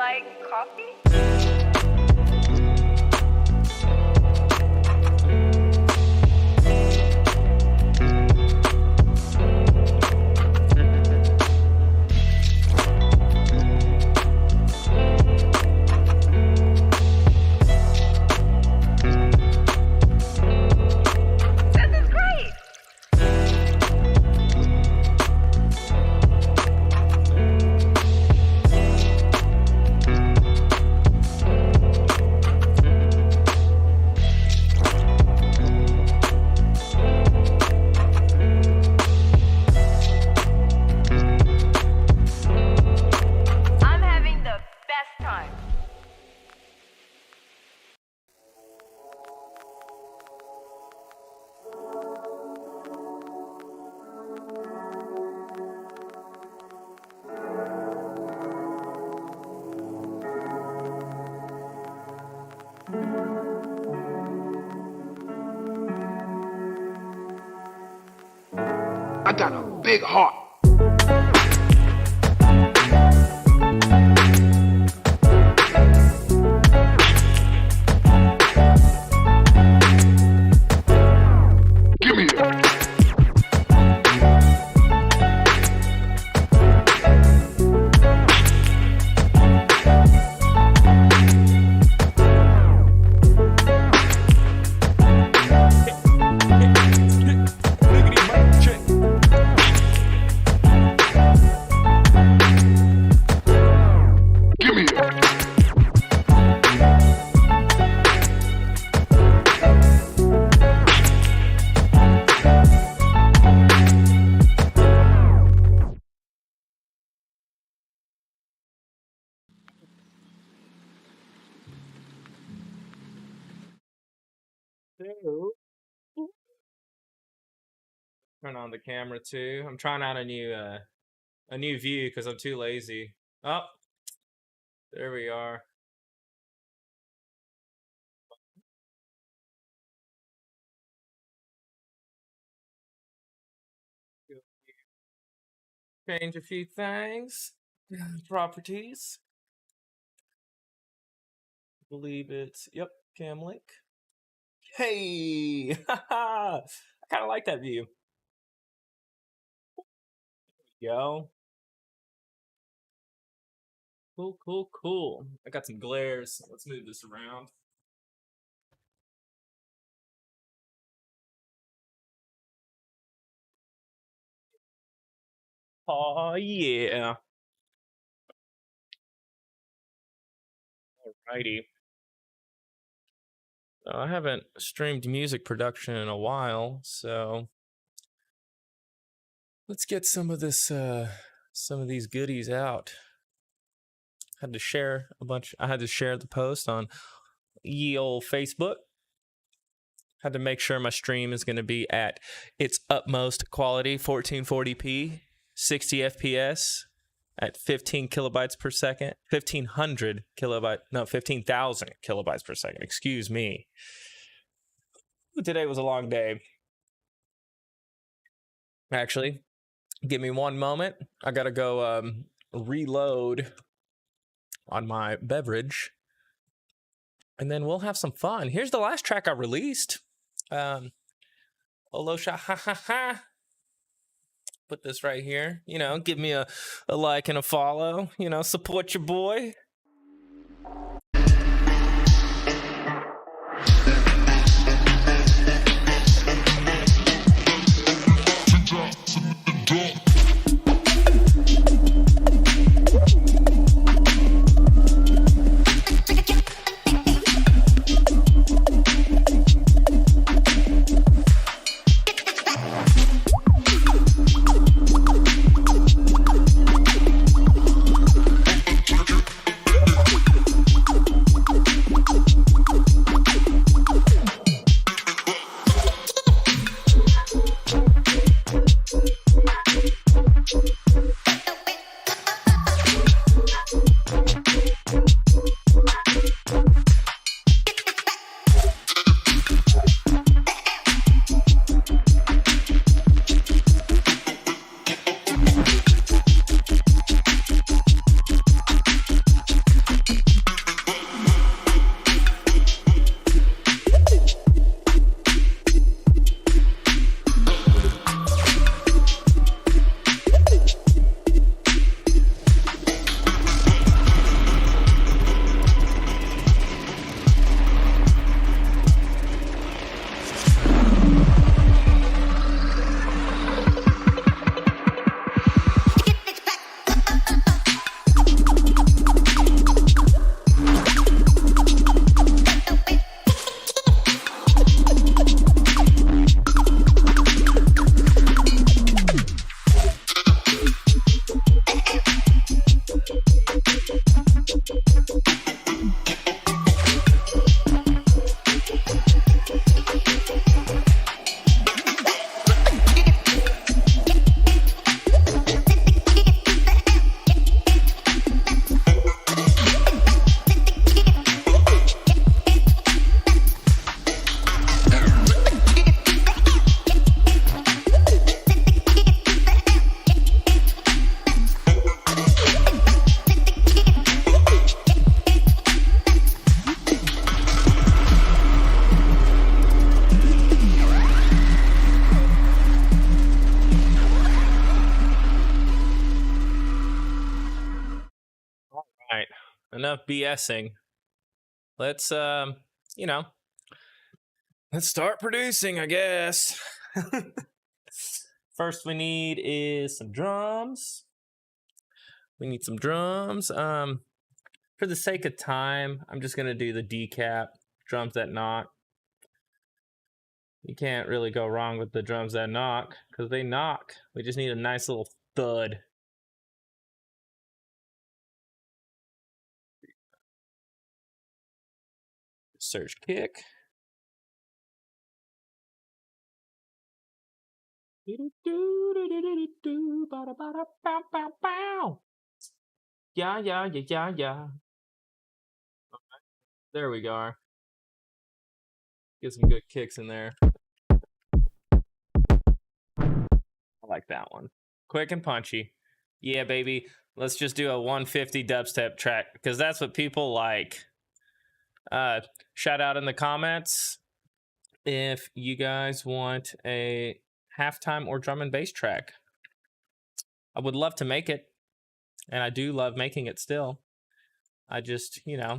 like coffee? I got a big heart. Give me that. Turn on the camera too. I'm trying out a new view because I'm too lazy. Oh, there we are. Change a few things. Properties. I believe it's cam link. Hey, I kind of like that view. Go. Cool. I got some glares. Let's move this around. Oh yeah. Alrighty. I haven't streamed music production in a while, so let's get some of this some of these goodies out. I had to share the post on ye old Facebook. Had to make sure my stream is going to be at its utmost quality, 1440p, 60 FPS at 15 kilobytes per second, 1500 kilobyte, no, 15,000 kilobytes per second. Excuse me. Today was a long day. Actually, give me one moment. I gotta go reload on my beverage, and then we'll have some fun. Here's the last track I released. Olosha, ha ha ha. Put this right here. You know, give me a like and a follow. You know, support your boy. enough BSing. Let's let's start producing, I guess. First we need is some drums. We need some drums. For the sake of time, I'm just gonna do the decap drums that knock. You can't really go wrong with the drums that knock because they knock. We just need a nice little thud. Search kick. Yeah. There we go. Get some good kicks in there. I like that one. Quick and punchy. Yeah, baby. Let's just do a 150 dubstep track because that's what people like. Shout out in the comments if you guys want a halftime or drum and bass track. I would love to make it, and I do love making it still. I just, I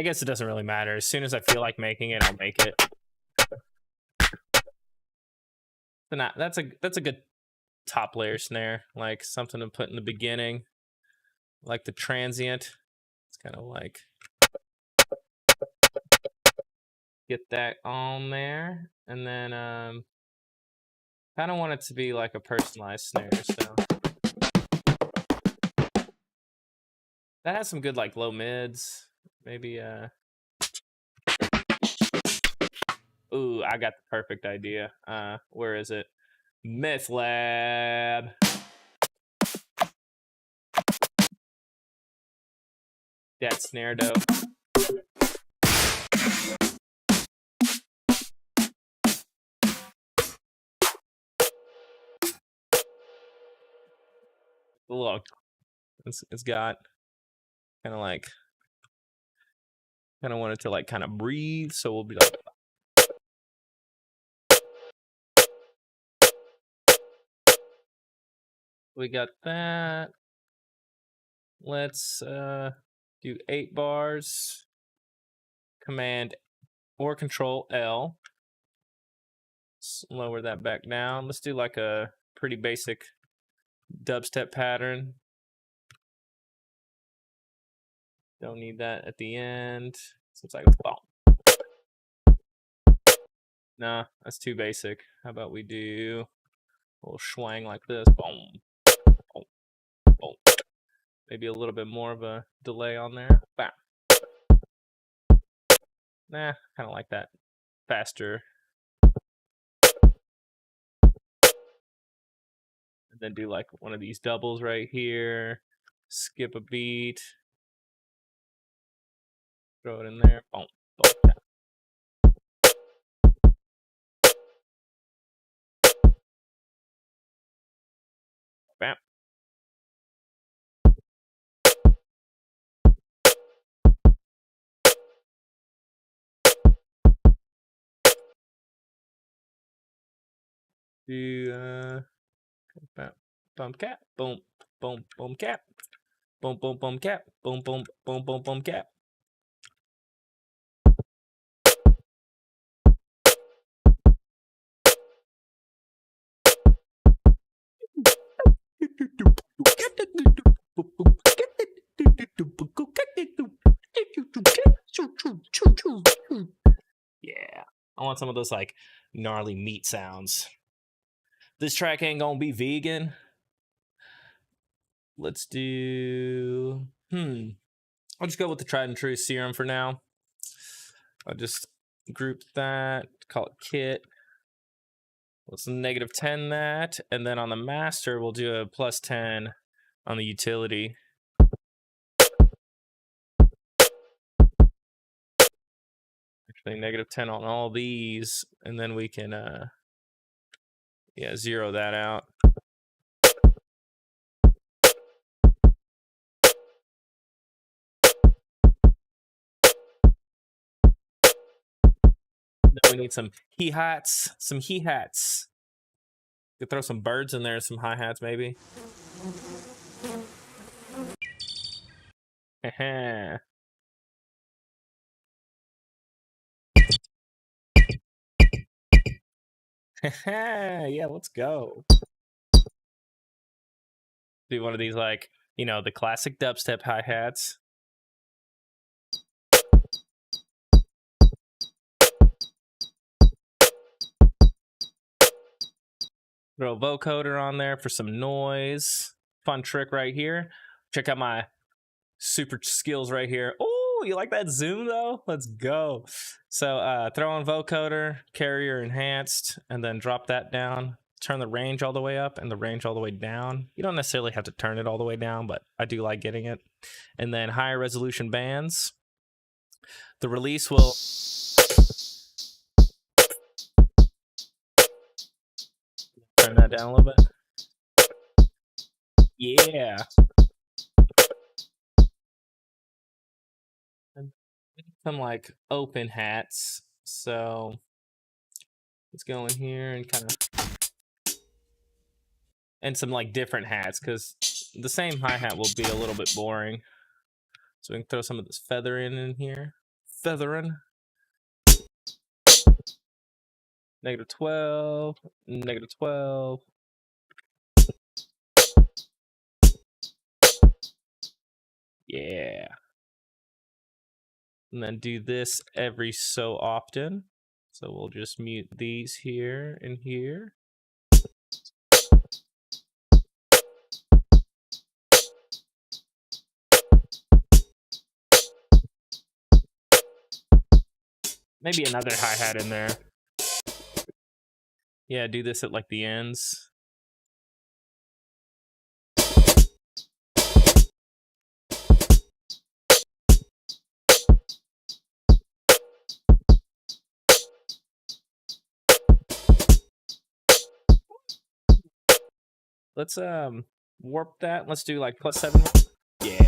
guess it doesn't really matter. As soon as I feel like making it, I'll make it. But that's a good top layer snare, like something to put in the beginning, like the transient. It's kind of like get that on there, and then kind of want it to be like a personalized snare. So that has some good like low mids, maybe. Ooh, I got the perfect idea. Where is it? Myth Lab. That snare dope. Look, it's got kind of want it to like kind of breathe, so we'll be like. We got that. Let's do 8 bars. Command or Control L. Let's lower that back down. Let's do like a pretty basic dubstep pattern. Don't need that at the end. Seems like it's bomb. Nah, that's too basic. How about we do a little swang like this? Boom. Boom. Boom. Maybe a little bit more of a delay on there. Bam. Nah, kind of like that. Faster. And then do like one of these doubles right here. Skip a beat. Throw it in there. Boom. Boom. Bam. Do bum cap, boom, boom, boom cap, boom, boom, boom cap, boom, boom, boom, boom, boom cap. Yeah, I want some of those like gnarly meat sounds. This track ain't gonna be vegan. Let's do I'll just go with the tried and true serum for now. I'll just group that, call it kit. Let's -10 that, and then on the master we'll do a +10 on the utility. Actually -10 on all these, and then we can zero that out. Then we need some hi-hats, Could throw some birds in there, some hi-hats maybe. Yeah, let's go. Do one of these, like, you know, the classic dubstep hi-hats. Throw a vocoder on there for some noise. Fun trick right here. Check out my super skills right here. Oh, you like that zoom though? Let's go. So throw on vocoder, carrier enhanced, and then drop that down. Turn the range all the way up and the range all the way down. You don't necessarily have to turn it all the way down, but I do like getting it. And then higher resolution bands. The release will... Turn that down a little bit. Yeah. And some like open hats. So let's go in here and kind of... And some like different hats, because the same hi-hat will be a little bit boring. So we can throw some of this feathering in here. Feathering. -12, -12. Yeah. And then do this every so often. So we'll just mute these here and here. Maybe another hi-hat in there. Yeah, do this at like the ends. Let's warp that. Let's do like +7. Yeah.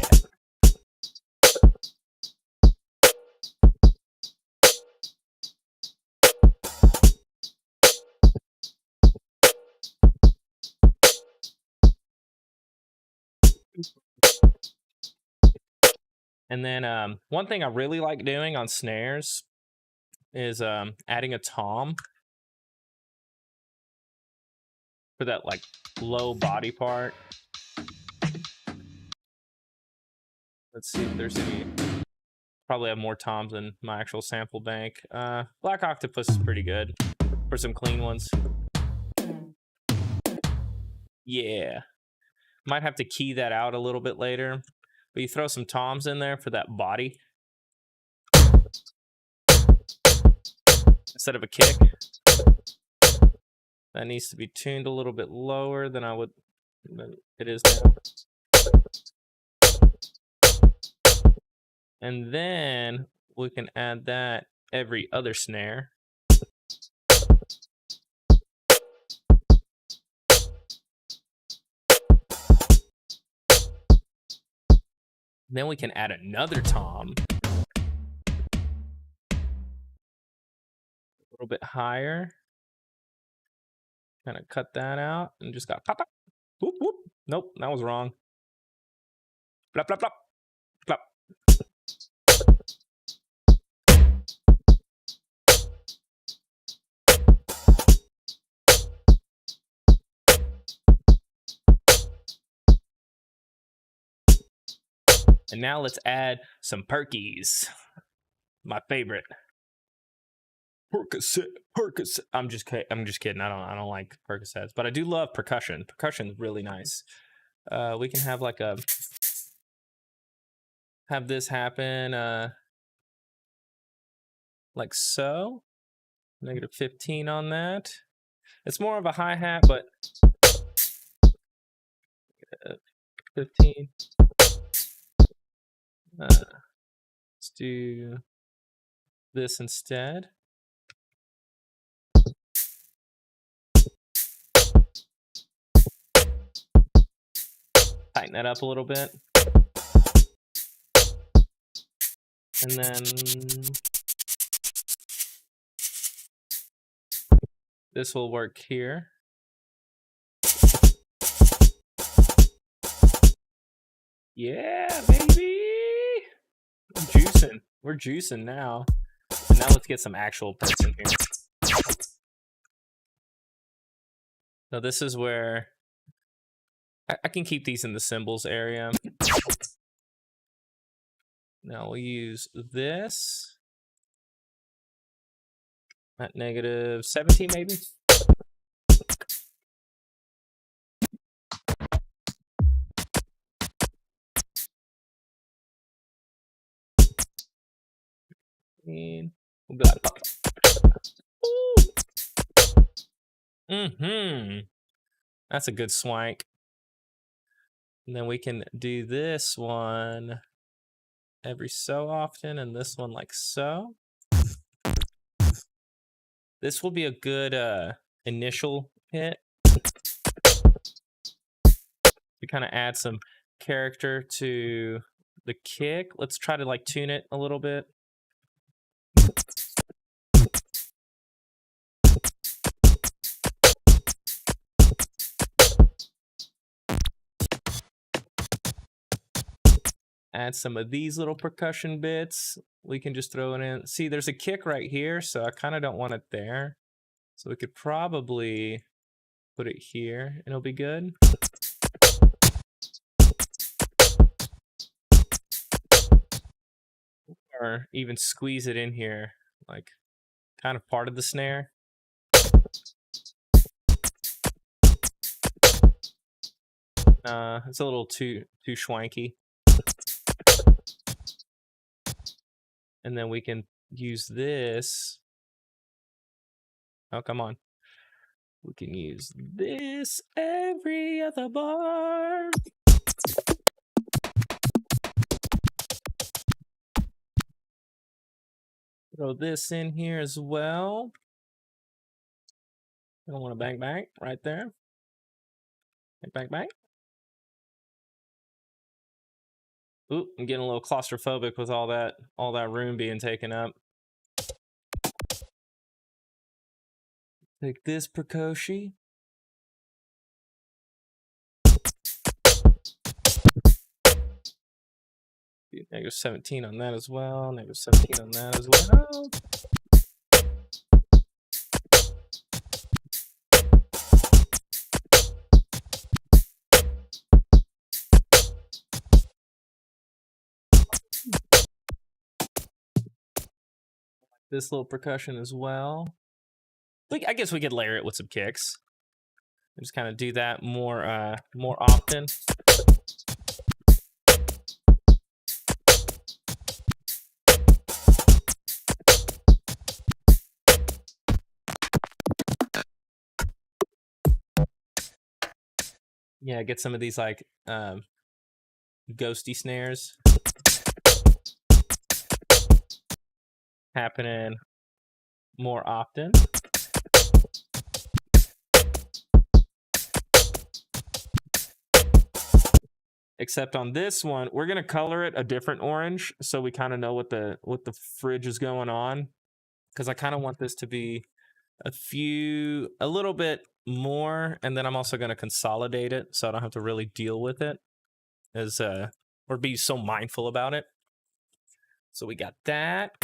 And then one thing I really like doing on snares is adding a tom for that like low body part. Let's see if there's any. Probably have more toms than my actual sample bank. Black Octopus is pretty good for some clean ones. Yeah. Might have to key that out a little bit later. But you throw some toms in there for that body instead of a kick. That needs to be tuned a little bit lower than it is now. And then we can add that every other snare. Then we can add another tom. A little bit higher. Kind of cut that out and just got pop, pop. Whoop, whoop. Nope, that was wrong. Plop, plop, plop. Plop. And now let's add some perkies. My favorite. Percocet. I'm just kidding. I don't like Percocets, but I do love percussion. Percussion's really nice. We can have like have this happen like so. -15 on that. It's more of a hi-hat, but 15. Let's do this instead. Tighten that up a little bit. And then this will work here. Yeah, baby. We're juicing. We're juicing now. And now let's get some actual parts in here. So this is where I can keep these in the cymbals area. Now we'll use this at -17 maybe. And we'll be like, that's a good swank. And then we can do this one every so often, and this one like so. This will be a good initial hit. We kind of add some character to the kick. Let's try to like tune it a little bit. Add some of these little percussion bits. We can just throw it in. See, there's a kick right here, so I kind of don't want it there. So we could probably put it here, and it'll be good. Or even squeeze it in here, like kind of part of the snare. It's a little too schwanky. And then we can use this. Oh, come on. We can use this every other bar. Throw this in here as well. I don't want to bang bang right there. Bang bang bang. Ooh, I'm getting a little claustrophobic with all that room being taken up. Take this percussion. -17 on that as well. -17 on that as well. This little percussion as well. I guess we could layer it with some kicks. Just kind of do that more often. Yeah, get some of these like ghosty snares happening more often. Except on this one, we're gonna color it a different orange so we kind of know what the fridge is going on. Because I kind of want this to be a little bit more, and then I'm also gonna consolidate it so I don't have to really deal with it or be so mindful about it. So we got that.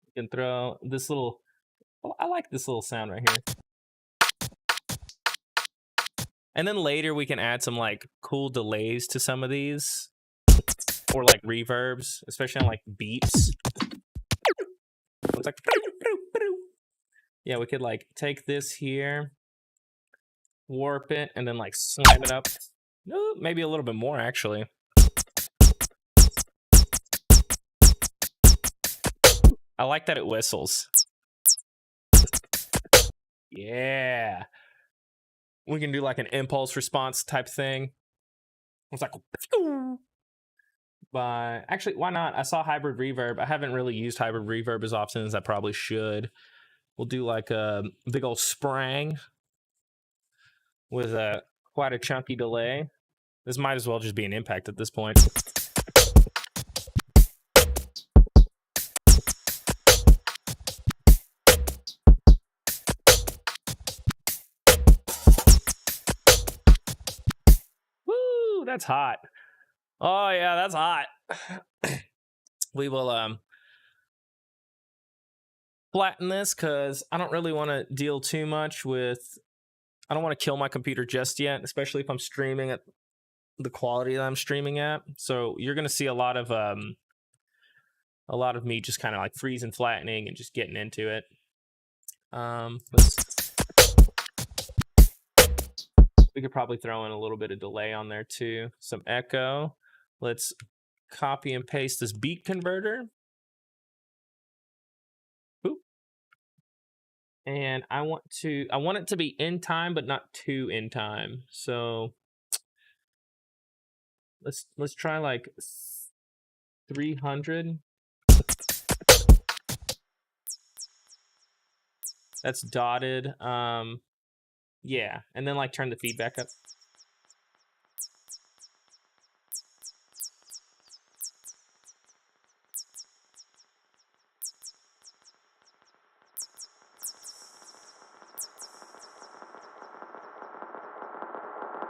You can throw this little, I like this little sound right here. And then later we can add some like cool delays to some of these, or like reverbs, especially on like beats. It's like, yeah, we could like take this here, warp it, and then like slam it up. No, maybe a little bit more actually. I like that it whistles. Yeah. We can do like an impulse response type thing. It's like, actually, why not? I saw hybrid reverb. I haven't really used hybrid reverb as often as I probably should. We'll do like a big old sprang with quite a chunky delay. This might as well just be an impact at this point. Woo, that's hot. Oh yeah, that's hot. We will flatten this because I don't really want to deal too much with. I don't want to kill my computer just yet, especially if I'm streaming at the quality that I'm streaming at. So you're gonna see a lot of me just kind of like freezing, flattening, and just getting into it. We could probably throw in a little bit of delay on there too, some echo. Let's copy and paste this beat converter. Boop. And I want it to be in time, but not too in time. So let's try like 300. That's dotted. Yeah, and then like turn the feedback up.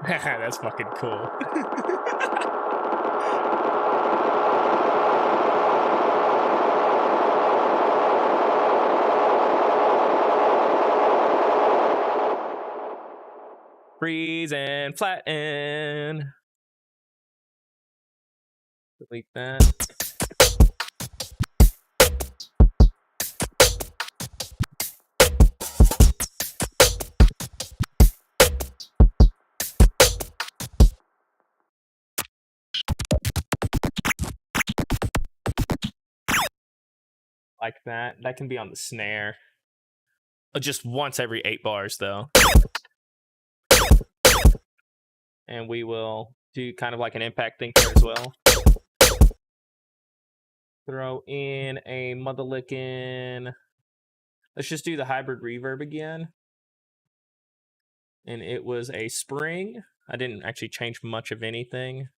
That's fucking cool. Freeze and flatten. Delete that. Like that. That can be on the snare. Just once every 8 bars, though. And we will do kind of like an impact thing here as well. Throw in a motherlickin'. Let's just do the hybrid reverb again. And it was a spring. I didn't actually change much of anything.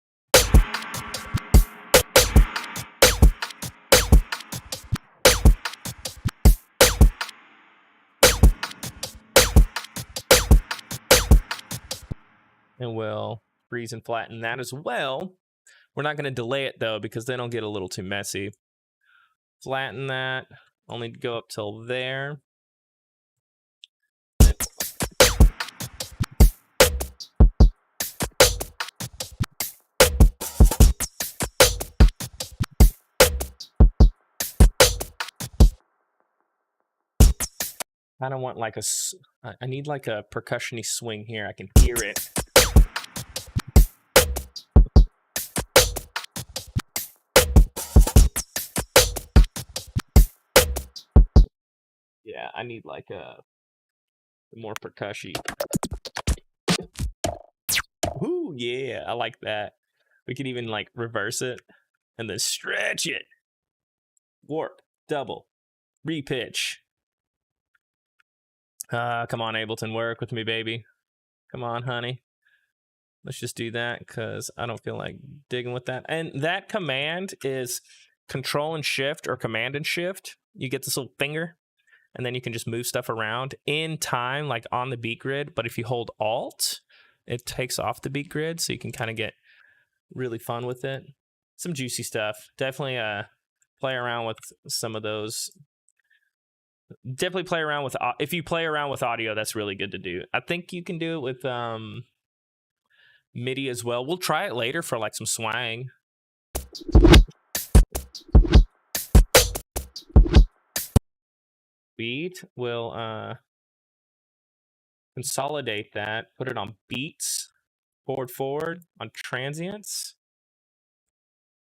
And we'll freeze and flatten that as well. We're not going to delay it though, because then it'll get a little too messy. Flatten that. Only go up till there. I don't want like I need like a percussion-y swing here. I can hear it. Yeah, I need like a more percussion. Ooh, yeah, I like that. We could even like reverse it and then stretch it. Warp, double, repitch. Come on, Ableton, work with me, baby. Come on, honey. Let's just do that because I don't feel like digging with that. And that command is Control and Shift or Command and Shift. You get this little finger, and then you can just move stuff around in time, like on the beat grid. But if you hold Alt, it takes off the beat grid, so you can kind of get really fun with it. Some juicy stuff. Definitely play around with some of those. Definitely play around with, if you play around with audio, that's really good to do. I think you can do it with MIDI as well. We'll try it later for like some swang. Beat, we'll consolidate that, put it on beats, forward on transients,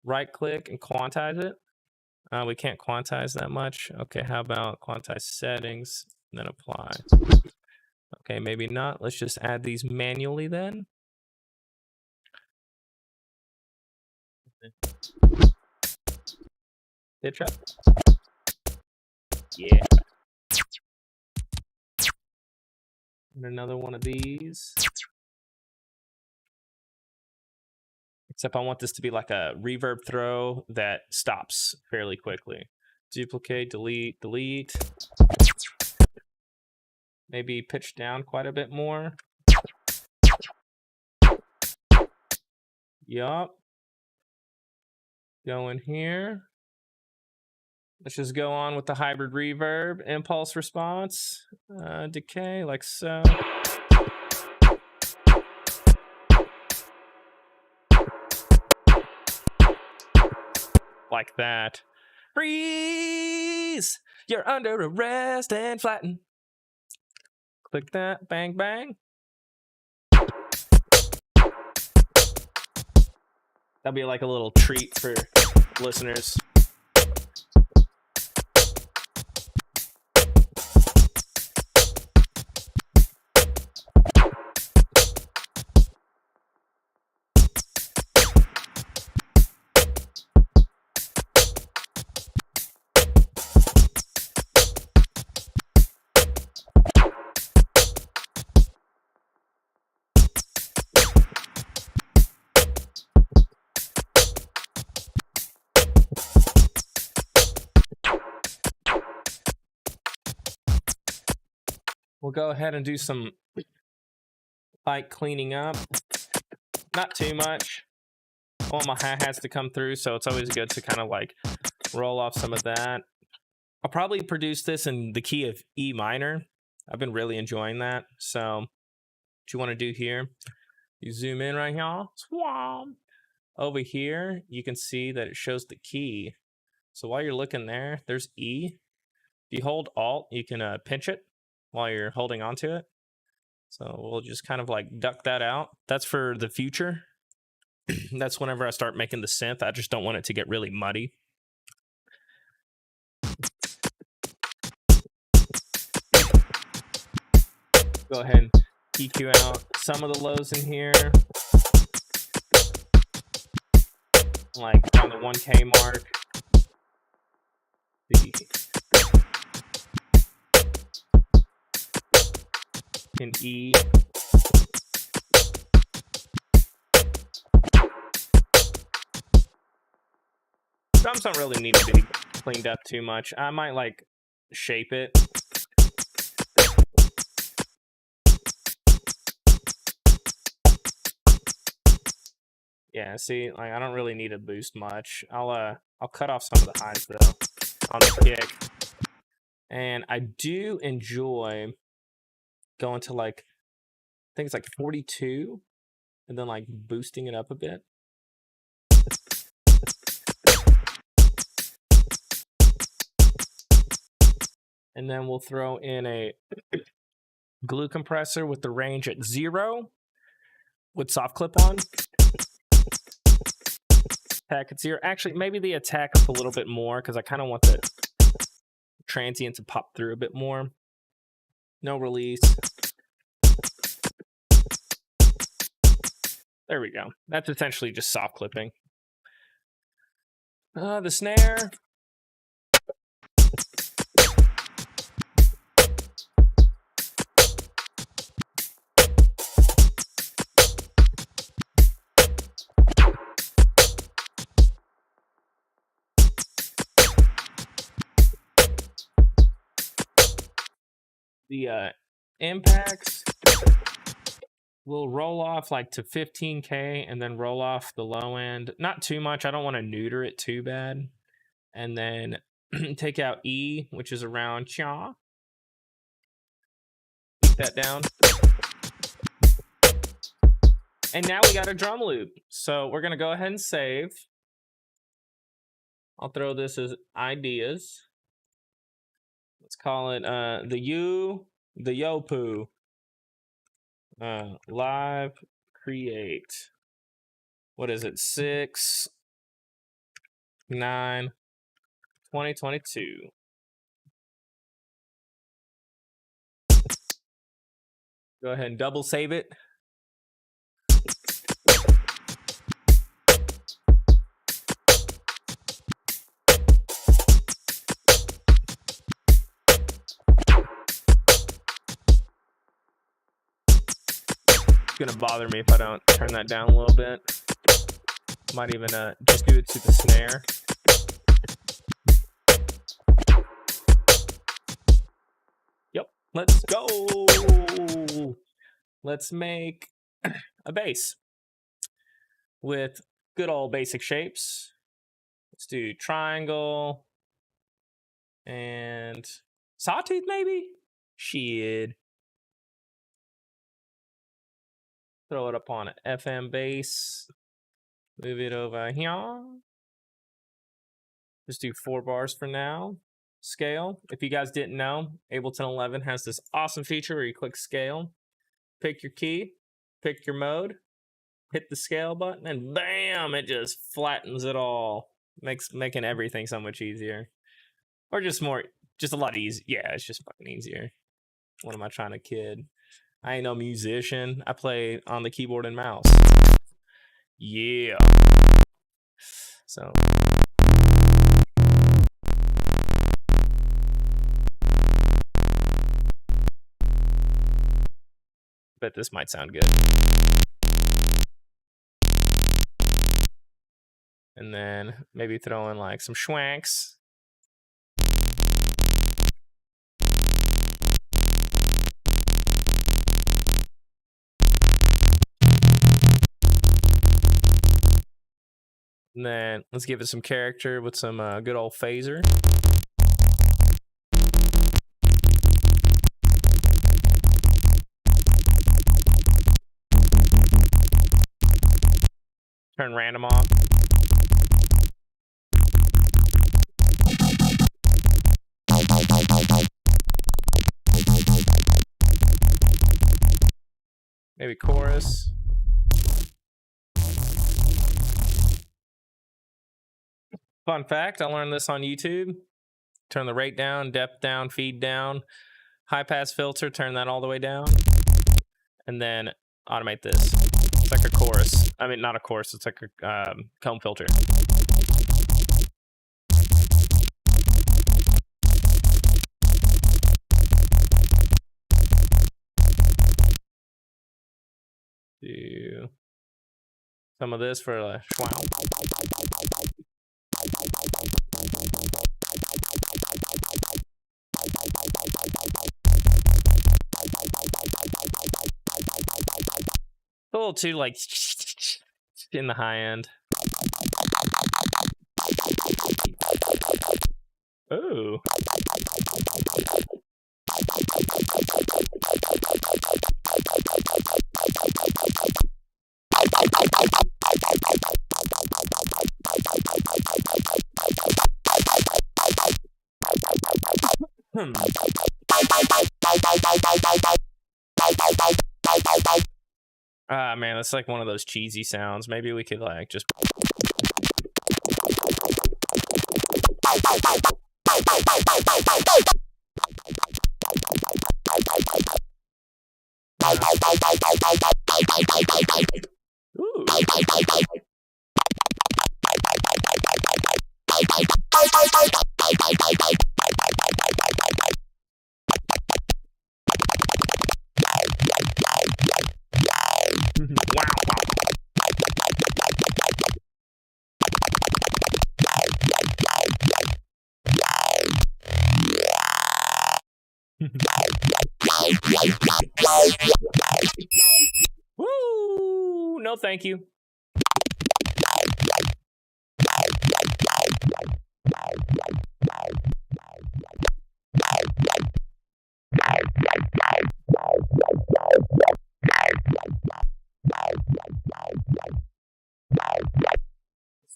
right click and quantize it. We can't quantize that much. Okay, how about quantize settings and then apply? Okay, maybe not. Let's just add these manually then. Pitch up. Yeah. And another one of these. Except I want this to be like a reverb throw that stops fairly quickly. Duplicate, delete, delete. Maybe pitch down quite a bit more. Yup. Go in here. Let's just go on with the hybrid reverb, impulse response, decay, like so. Like that. Freeze! You're under arrest and flatten. Click that, bang, bang. That'll be like a little treat for listeners. We'll go ahead and do some light cleaning up. Not too much. I want my hi-hats to come through, so it's always good to kind of like roll off some of that. I'll probably produce this in the key of E minor. I've been really enjoying that. So what you want to do here, you zoom in right here. Swam. Over here, you can see that it shows the key. So while you're looking there, there's E. If you hold Alt, you can pinch it while you're holding onto it. So we'll just kind of like duck that out. That's for the future. That's whenever I start making the synth. I just don't want it to get really muddy. Go ahead and EQ out some of the lows in here. Like around the 1K mark. In E. Drums don't really need to be cleaned up too much. I might like shape it. Yeah, see, like I don't really need to boost much. I'll cut off some of the highs though on the kick. And I do enjoy going to like, I think it's like 42 and then like boosting it up a bit. And then we'll throw in a glue compressor with the range at 0 with soft clip on. Attack at 0. Actually, maybe the attack up a little bit more because I kind of want the transient to pop through a bit more. No release. There we go. That's essentially just soft clipping. The snare. The impacts will roll off like to 15K and then roll off the low end. Not too much. I don't want to neuter it too bad. And then take out E, which is around cha. Keep that down. And now we got a drum loop. So we're going to go ahead and save. I'll throw this as ideas. Let's call it the Yopu. Live create. What is it? 6/9/2022. Go ahead and double save it. gonna bother me if I don't turn that down a little bit. Might even just do it to the snare. Yep, let's go. Let's make a bass with good old basic shapes. Let's do triangle and sawtooth, maybe? Shit. Throw it up on an FM bass. Move it over here. Just do 4 bars for now. Scale. If you guys didn't know, Ableton 11 has this awesome feature where you click scale, pick your key, pick your mode, hit the scale button, and bam, it just flattens it all. Making everything so much easier. Or just a lot easier. Yeah, it's just fucking easier. What am I trying to kid? I ain't no musician. I play on the keyboard and mouse. Yeah. So. Bet this might sound good. And then maybe throw in like some schwanks. And then let's give it some character with some good old phaser. Turn random off. Maybe chorus. Fun fact, I learned this on YouTube. Turn the rate down, depth down, feed down. High pass filter, turn that all the way down. And then automate this. It's like a chorus. I mean, not a chorus, it's like a comb filter. Do some of this for a schwow. A little too like in the high end. Ooh. Ah, man, that's like one of those cheesy sounds. Maybe we could like just. Ooh. Woo! No, thank you.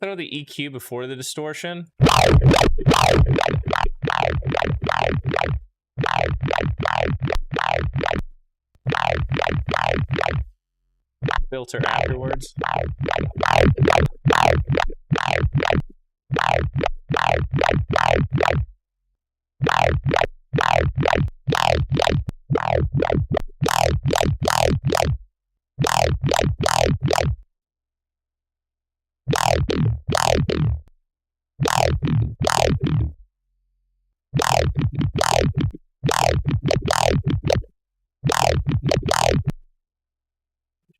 Throw the EQ before the distortion. Filter afterwards.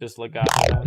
Just legato.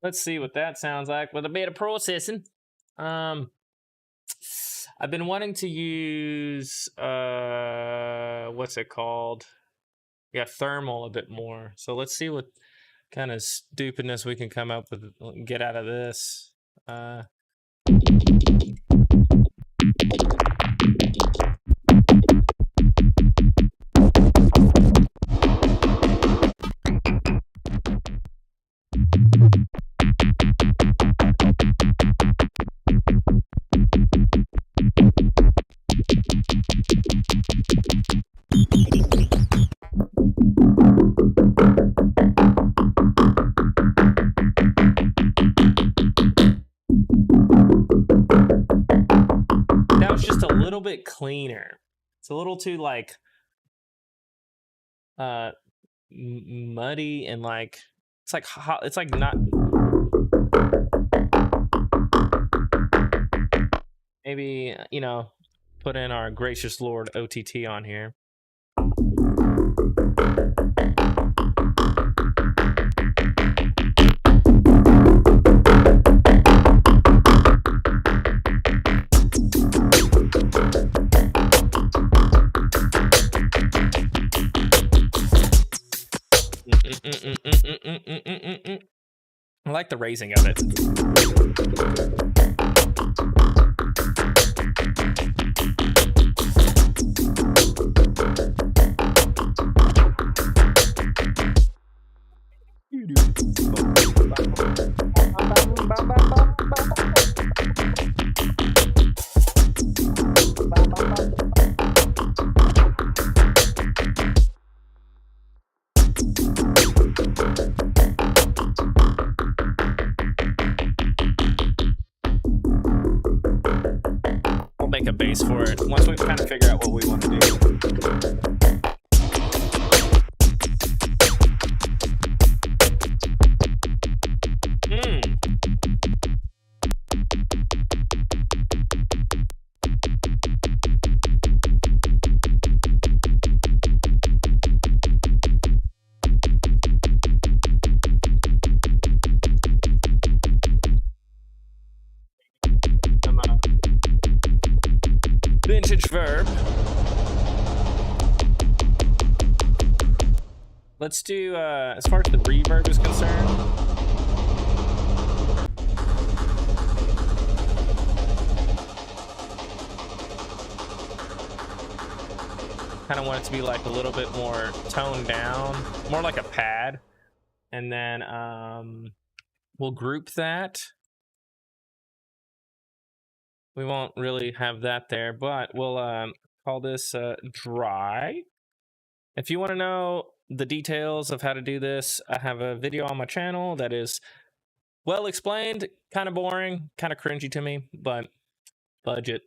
Let's see what that sounds like with a bit of processing. I've been wanting to use what's it called? Yeah, thermal a bit more. So let's see what kind of stupidness we can come up with and get out of this. That was just a little bit cleaner. It's a little too like muddy and like it's like hot. It's like not. Maybe, you know, put in our gracious Lord OTT on here. I like the raising of it. We'll make a base for it once we kind of figure out what we want to do. Vintage verb. Let's do, as far as the reverb is concerned, kind of want it to be like a little bit more toned down, more like a pad. And then we'll group that. We won't really have that there, but we'll call this dry. If you want to know the details of how to do this, I have a video on my channel that is well explained, kind of boring, kind of cringy to me, but budget.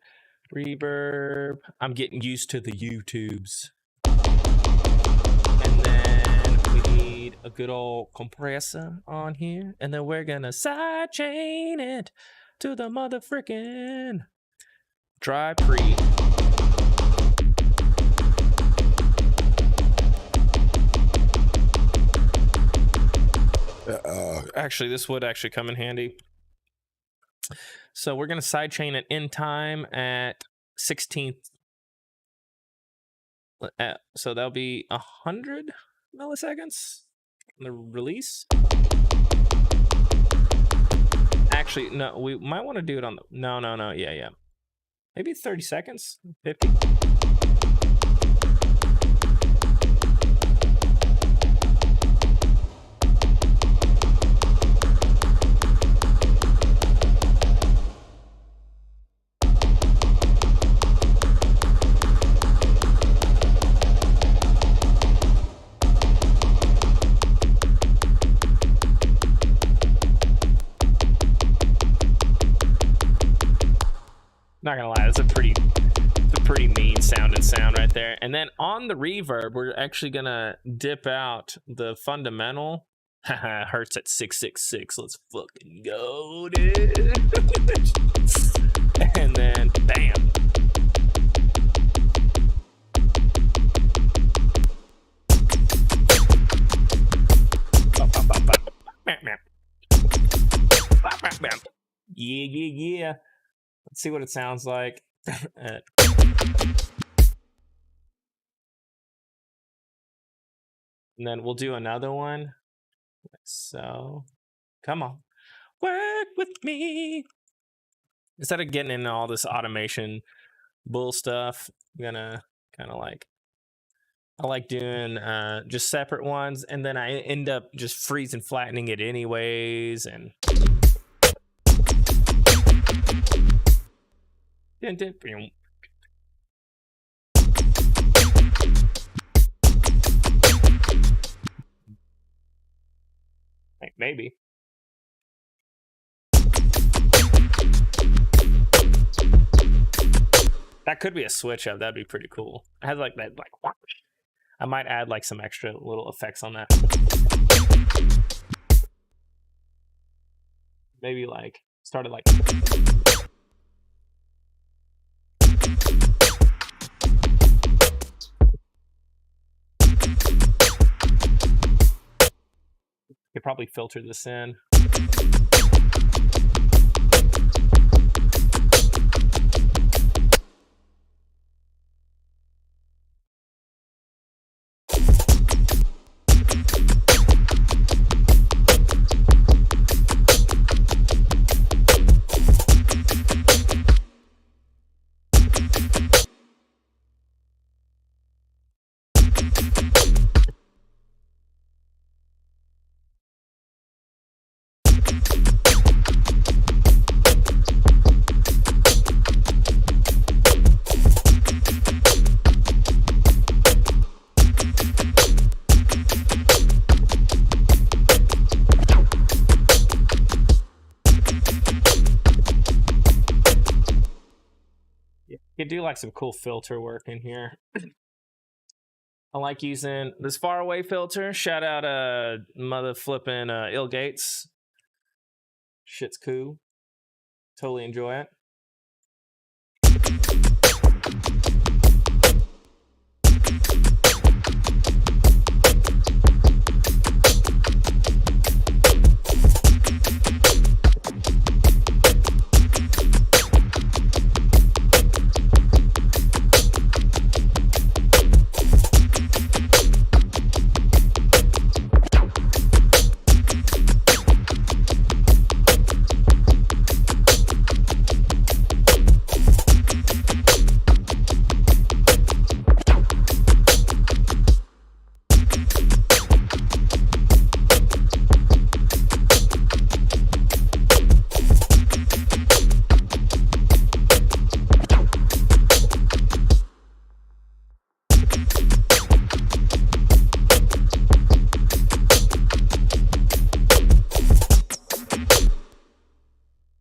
Reverb. I'm getting used to the YouTubes. And then we need a good old compressor on here, and then we're gonna sidechain it to the mother frickin' dry pre. Actually, this would actually come in handy. So we're going to sidechain it in time at 16th. So that'll be 100 milliseconds on the release. Actually, no, we might want to do it on the... No. Yeah. Maybe 30 seconds? 50? Not gonna lie, that's a pretty mean sound right there. And then on the reverb, we're actually gonna dip out the fundamental. Hertz at 666. Let's fucking go, dude. And then bam. Yeah. Let's see what it sounds like. And then we'll do another one. So, come on. Work with me. Instead of getting into all this automation bull stuff, I'm gonna kind of like... I like doing just separate ones, and then I end up just freezing, flattening it anyways, and... Maybe. That could be a switch up. That'd be pretty cool. It has like that, like... I might add like some extra little effects on that. Maybe like started like... Could probably filter this in. You do like some cool filter work in here. I like using this far away filter. Shout out mother flipping Ill Gates. Shit's cool. Totally enjoy it.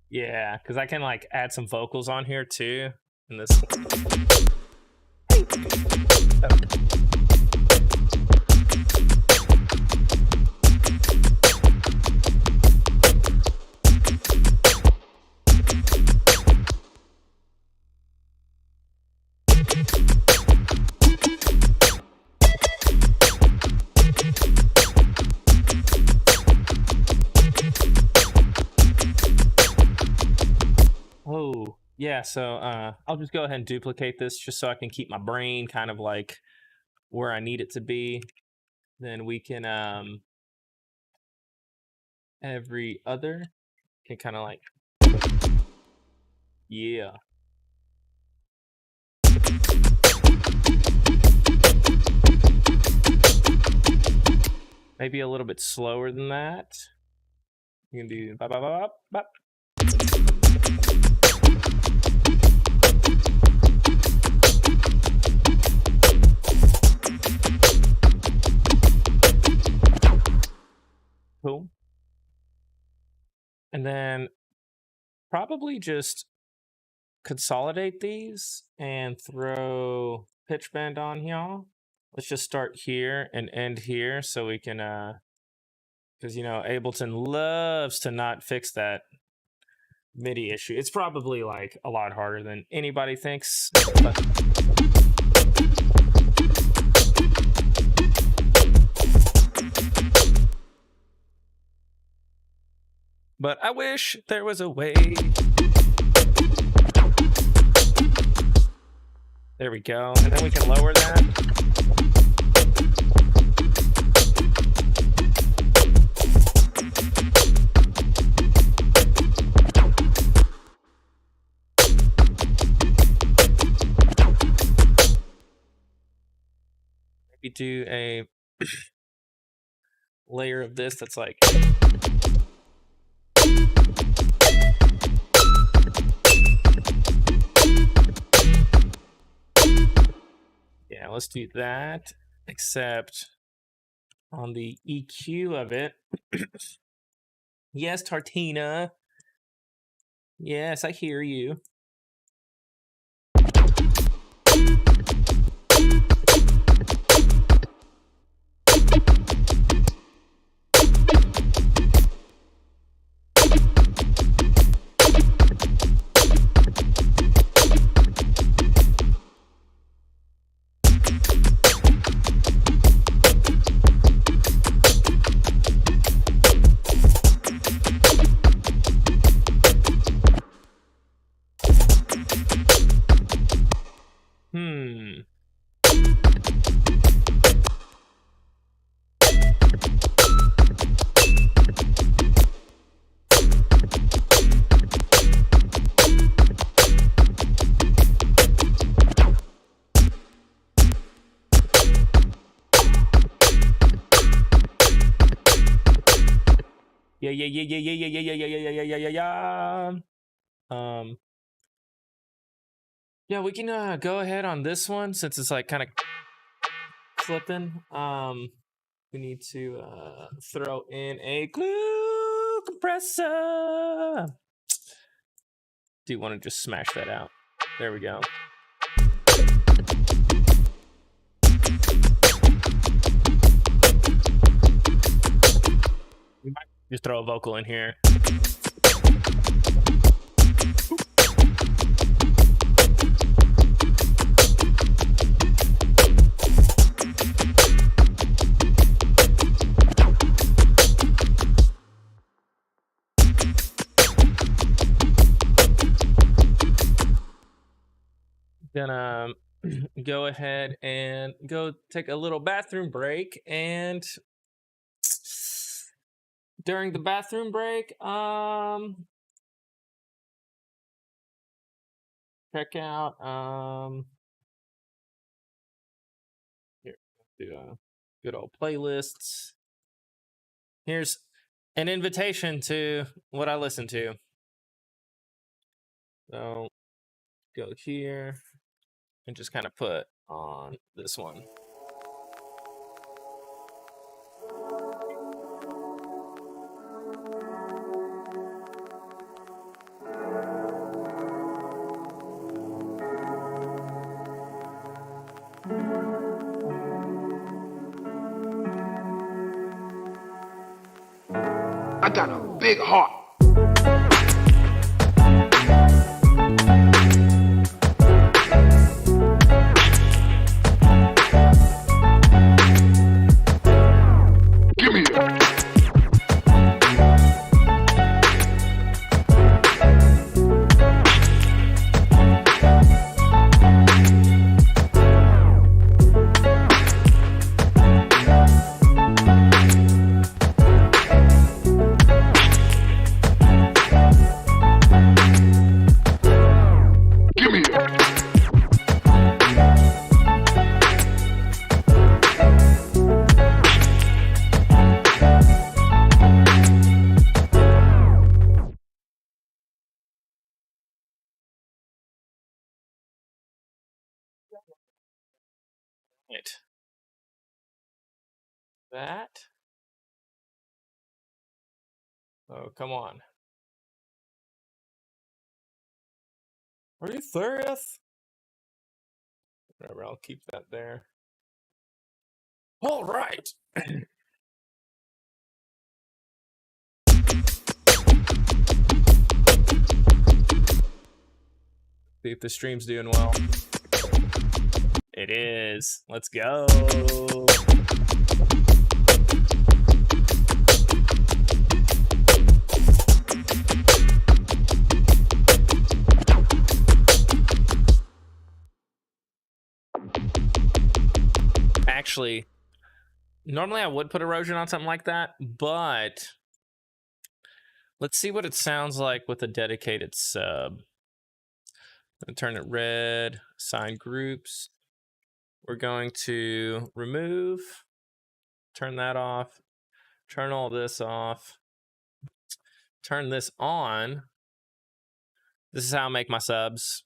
Yeah, because I can like add some vocals on here too. In this. yeah, so I'll just go ahead and duplicate this just so I can keep my brain kind of like where I need it to be. Then we can every other can kind of like, yeah. Maybe a little bit slower than that. You can do bop, bop, bop, bop. Cool. And then probably just consolidate these and throw pitch bend on here. Let's just start here and end here so we can because you know Ableton loves to not fix that MIDI issue. It's probably like a lot harder than anybody thinks, but I wish there was a way. There we go, and then we can lower that. Maybe do a layer of this that's like, yeah, let's do that, except on the EQ of it. Yes, Tartina. Yes, I hear you. Yeah, we can go ahead on this one since it's like kind of clipping. We need to throw in a glue compressor. Do you want to just smash that out? There we go. We might just throw a vocal in here. Gonna go ahead and go take a little bathroom break, and during the bathroom break, check out here, do a good old playlists. Here's an invitation to what I listen to. So go here and just kind of put on this one. I got a big heart. Give me that. Right. That. Oh, come on. Are you serious? Whatever, I'll keep that there. All right. See if the stream's doing well. It is. Let's go. Actually, normally I would put erosion on something like that, but let's see what it sounds like with a dedicated sub. I'm going to turn it red, assign groups. We're going to remove, turn that off, turn all this off, turn this on. This is how I make my subs.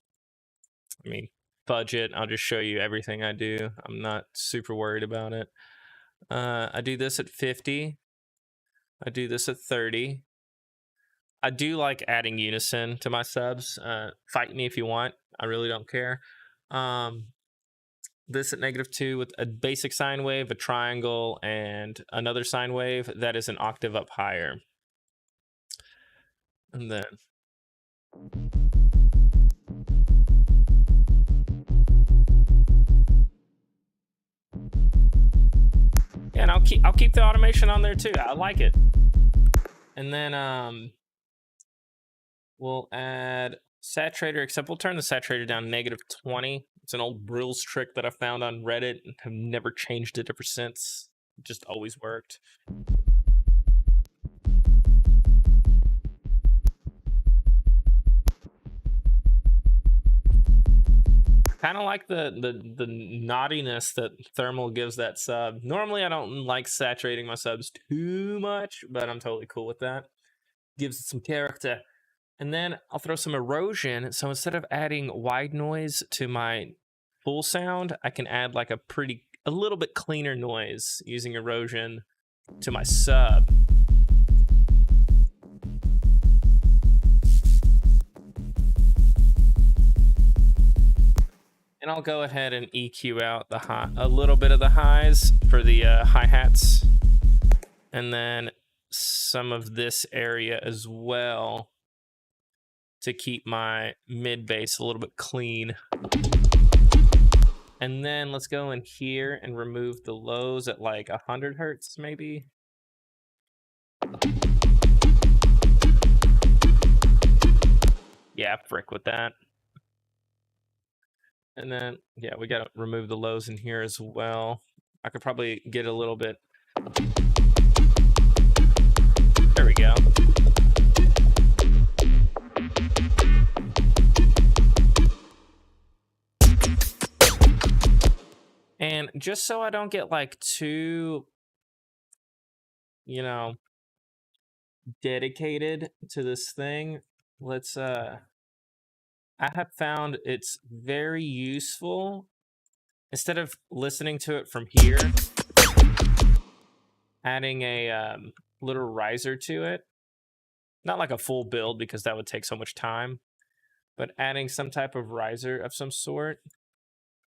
I mean, budget. I'll just show you everything I do. I'm not super worried about it. I do this at 50. I do this at 30. I do like adding unison to my subs. Fight me if you want. I really don't care. This at -2 with a basic sine wave, a triangle, and another sine wave that is an octave up higher. And then yeah, and I'll keep the automation on there too. I like it. And then we'll add saturator, except we'll turn the saturator down -20. It's an old Brill's trick that I found on Reddit and have never changed it ever since. It just always worked. Kind of like the naughtiness that thermal gives that sub. Normally I don't like saturating my subs too much, but I'm totally cool with that. Gives it some character. And then I'll throw some erosion. So instead of adding white noise to my full sound, I can add like a little bit cleaner noise using erosion to my sub. And I'll go ahead and EQ out a little bit of the highs for the hi-hats. And then some of this area as well to keep my mid bass a little bit clean. And then let's go in here and remove the lows at like 100 hertz maybe. Yeah, frick with that. And then, yeah, we got to remove the lows in here as well. I could probably get a little bit. There we go. And just so I don't get like too, dedicated to this thing, let's, I have found it's very useful, instead of listening to it from here, adding a little riser to it. Not like a full build because that would take so much time, but adding some type of riser of some sort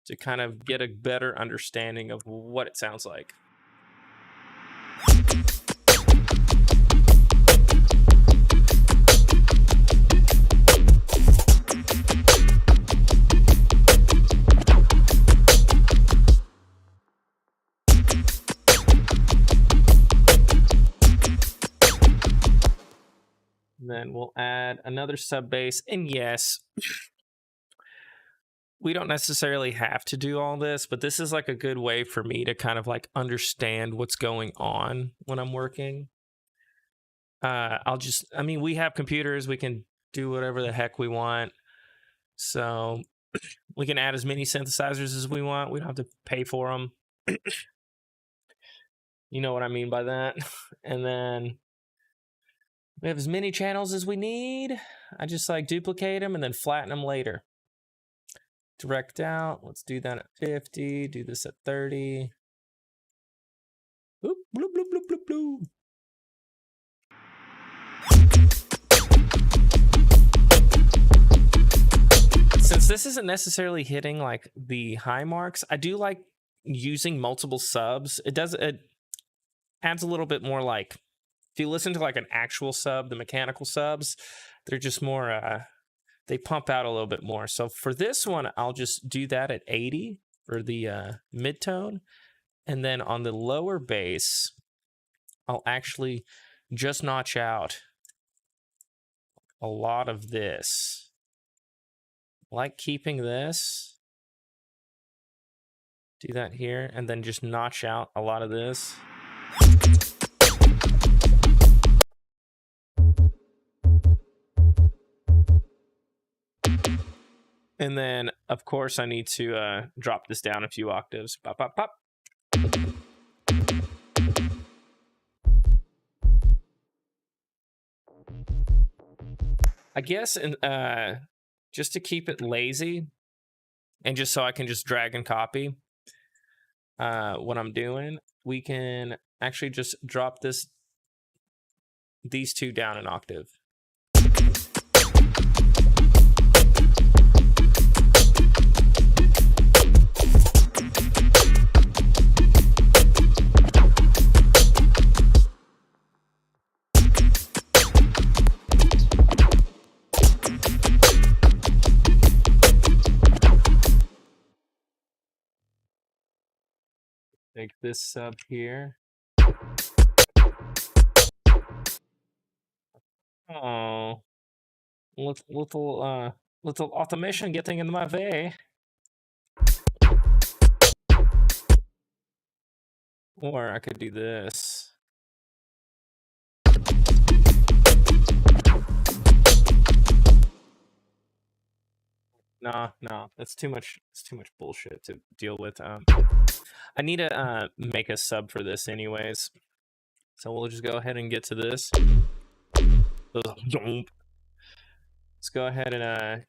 to kind of get a better understanding of what it sounds like. Then we'll add another sub bass. And yes, we don't necessarily have to do all this, but this is like a good way for me to kind of like understand what's going on when I'm working. We have computers, we can do whatever the heck we want. So we can add as many synthesizers as we want. We don't have to pay for them. You know what I mean by that. And then we have as many channels as we need. I just like duplicate them and then flatten them later. direct out. Let's do that at 50. Do this at 30. Oop, bloop, bloop, bloop, bloop, bloop. Since this isn't necessarily hitting like the high marks, I do like using multiple subs. It adds a little bit more like, if you listen to like an actual sub, the mechanical subs, they're just more, they pump out a little bit more. So for this one, I'll just do that at 80 for the mid-tone. And then on the lower bass, I'll actually just notch out a lot of this. I like keeping this. Do that here, and then just notch out a lot of this. And then, of course, I need to drop this down a few octaves. Pop, pop, pop. I guess just to keep it lazy, and just so I can just drag and copy what I'm doing, we can actually just drop these two down an octave. Take this sub here. Oh, little automation getting in my way. Or I could do this. No, that's too much. It's too much bullshit to deal with. I need to make a sub for this anyways. So we'll just go ahead and get to this. Let's go ahead and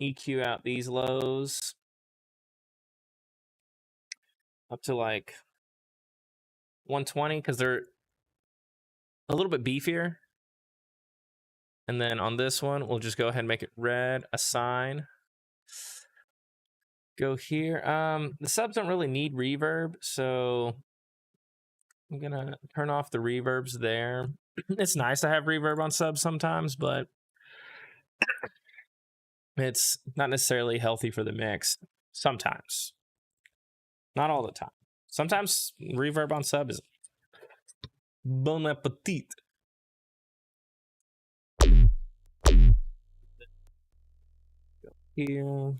EQ out these lows up to like 120 because they're a little bit beefier. And then on this one, we'll just go ahead and make it red, assign. Go here. The subs don't really need reverb, so I'm gonna turn off the reverbs there. It's nice to have reverb on subs sometimes, but it's not necessarily healthy for the mix. Sometimes. Not all the time. Sometimes reverb on sub is bon appetit. Here,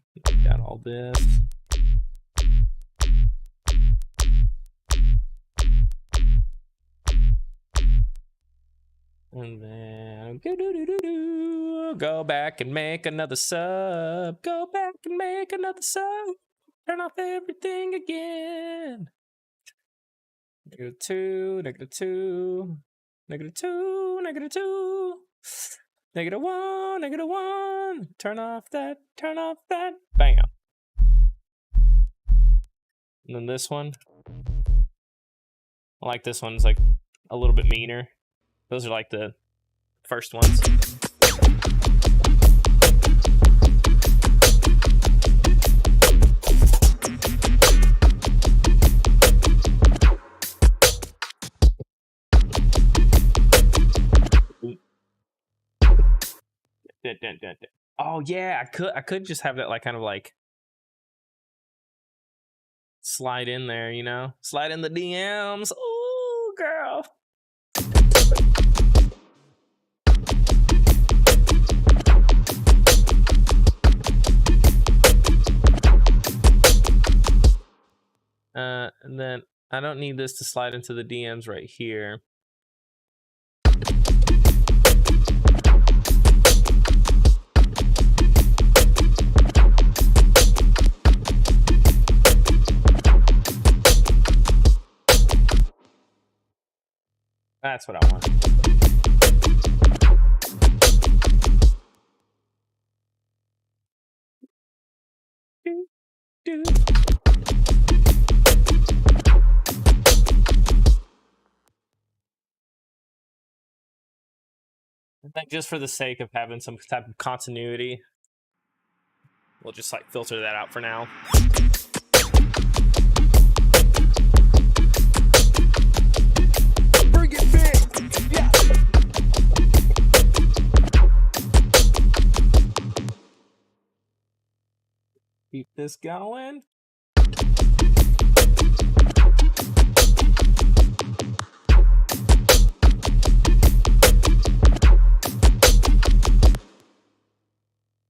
got all this. And then go back and make another sub. Go back and make another sub. Turn off everything again. -2, -2, -2, -2. -1, -1. Turn off that. Bam. And then this one. I like this one. It's like a little bit meaner. Those are like the first ones. Oh yeah, I could just have that like kind of like slide in there, you know? Slide in the DMs. Ooh, girl. And then I don't need this to slide into the DMs right here. That's what I want. do. I think just for the sake of having some type of continuity, we'll just like filter that out for now. Bring it big. Yeah. Keep this going.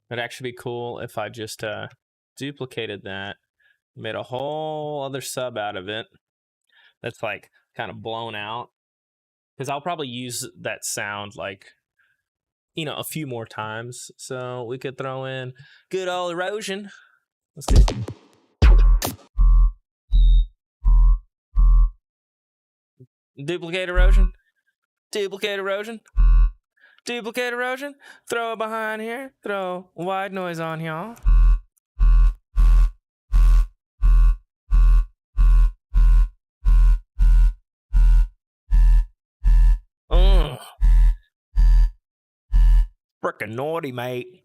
It'd actually be cool if I just duplicated that, made a whole other sub out of it that's like kind of blown out, because I'll probably use that sound like, you know, a few more times. So we could throw in good old erosion. Let's do it. Duplicate erosion. Duplicate erosion. Duplicate erosion. Throw it behind here. Throw white noise on y'all. Frickin' naughty, mate.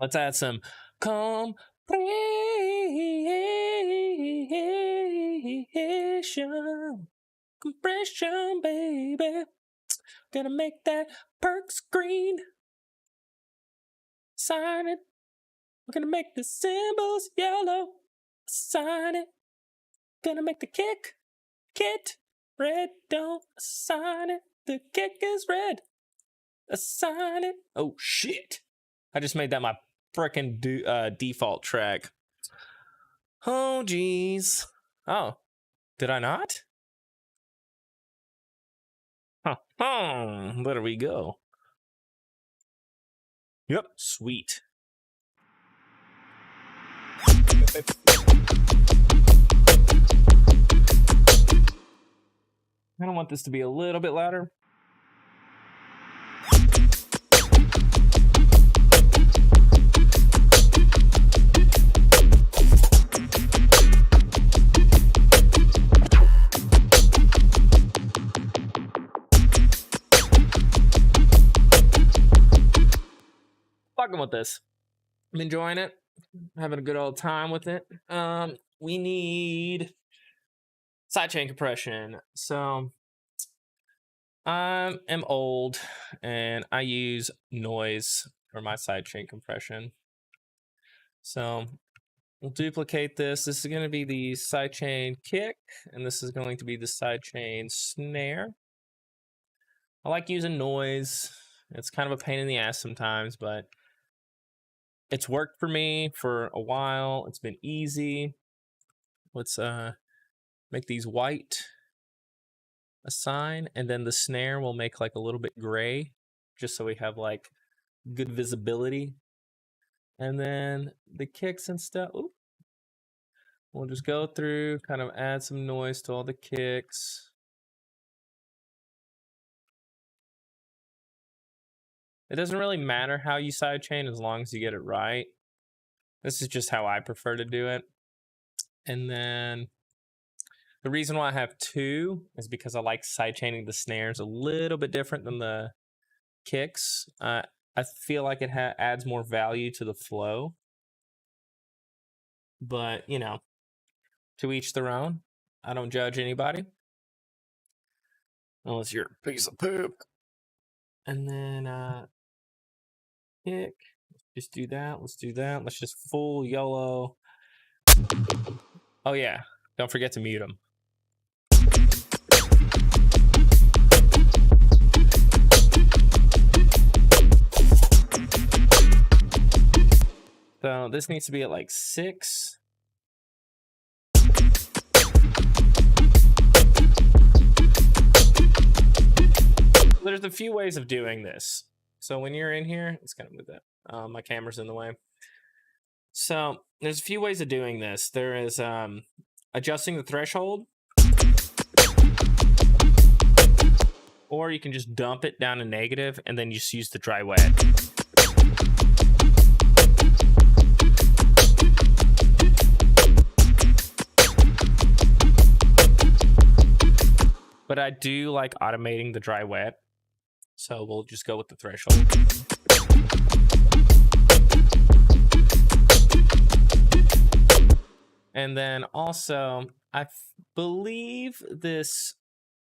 Let's add some compression. Compression, baby. Gonna make that perk screen. Sign it. We're gonna make the symbols yellow. Sign it. Gonna make the kit red. Don't assign it. The kick is red. Assign it. Oh shit. I just made that my frickin' default track. Oh geez. Oh, did I not? Huh. Oh, there we go. Yep, sweet. I don't want this to be a little bit louder. Fucking with this. I'm enjoying it. Having a good old time with it. We need sidechain compression. So I am old and I use noise for my sidechain compression. So we'll duplicate this. This is going to be the sidechain kick, and this is going to be the sidechain snare. I like using noise. It's kind of a pain in the ass sometimes, but it's worked for me for a while. It's been easy. Let's make these white, assign, and then the snare will make like a little bit gray, just so we have like good visibility. And then the kicks and stuff, ooh, we'll just go through, kind of add some noise to all the kicks. It doesn't really matter how you sidechain as long as you get it right. This is just how I prefer to do it. And then The reason why I have 2 is because I like sidechaining the snares a little bit different than the kicks. I feel like it adds more value to the flow. But, you know, to each their own. I don't judge anybody. Unless you're a piece of poop. And then kick. Just do that. Let's do that. Let's just full YOLO. Oh yeah. Don't forget to mute them. So this needs to be at like 6. There's a few ways of doing this. So when you're in here, it's gonna move that. My camera's in the way. So there's a few ways of doing this. There is adjusting the threshold, or you can just dump it down to negative and then just use the dry wet. But I do like automating the dry wet, so we'll just go with the threshold. And then also, I believe this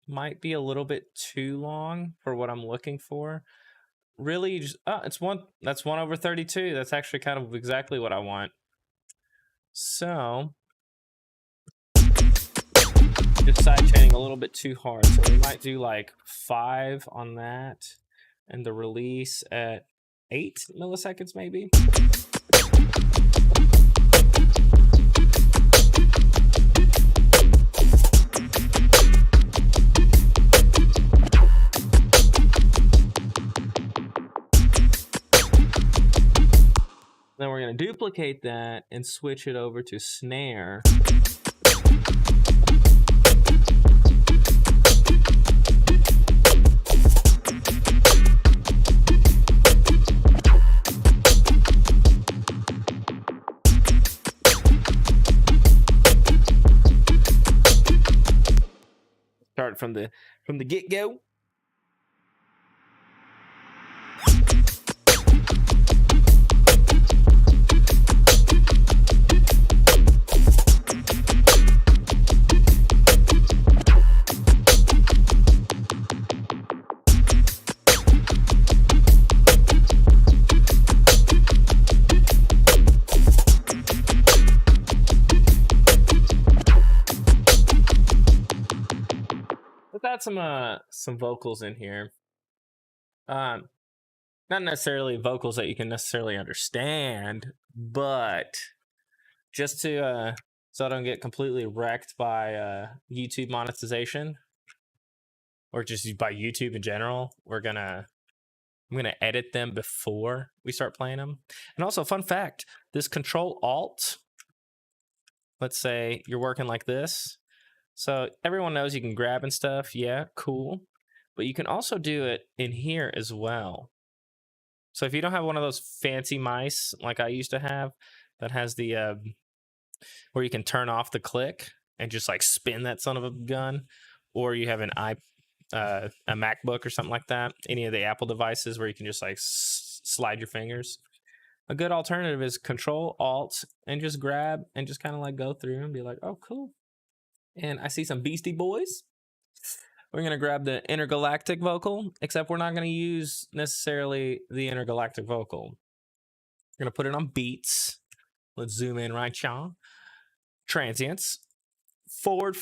might be a little bit too long for what I'm looking for. Really, just that's 1/32. That's actually kind of exactly what I want. So just sidechaining a little bit too hard. So we might do like 5 on that, and the release at 8 milliseconds maybe. Then we're going to duplicate that and switch it over to snare. Start from the get-go. Let's add some vocals in here. Not necessarily vocals that you can necessarily understand, but just to so I don't get completely wrecked by YouTube monetization, or just by YouTube in general. I'm gonna edit them before we start playing them. And also, fun fact: this Control-Alt. Let's say you're working like this. So everyone knows you can grab and stuff. Yeah, cool. But you can also do it in here as well. So if you don't have one of those fancy mice like I used to have, that has the where you can turn off the click and just like spin that son of a gun, or you have a MacBook or something like that, any of the Apple devices where you can just like slide your fingers. A good alternative is Control-Alt and just grab and just kind of like go through and be like, oh, cool. And I see some Beastie Boys. We're going to grab the intergalactic vocal, except we're not going to use necessarily the intergalactic vocal. We're going to put it on beats. Let's zoom in right now. Transients. Forward,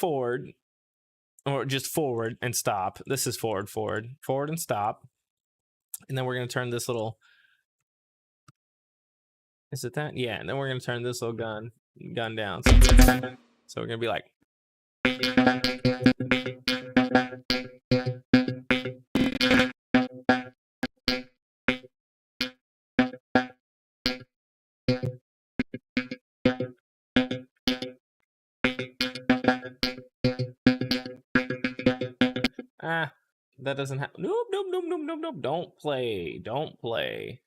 or just forward and stop. This is forward and stop. And then we're going to turn this little... Is it that? Yeah, and then we're going to turn this little gun down. So we're going to be like... that doesn't have... Nope. Don't play.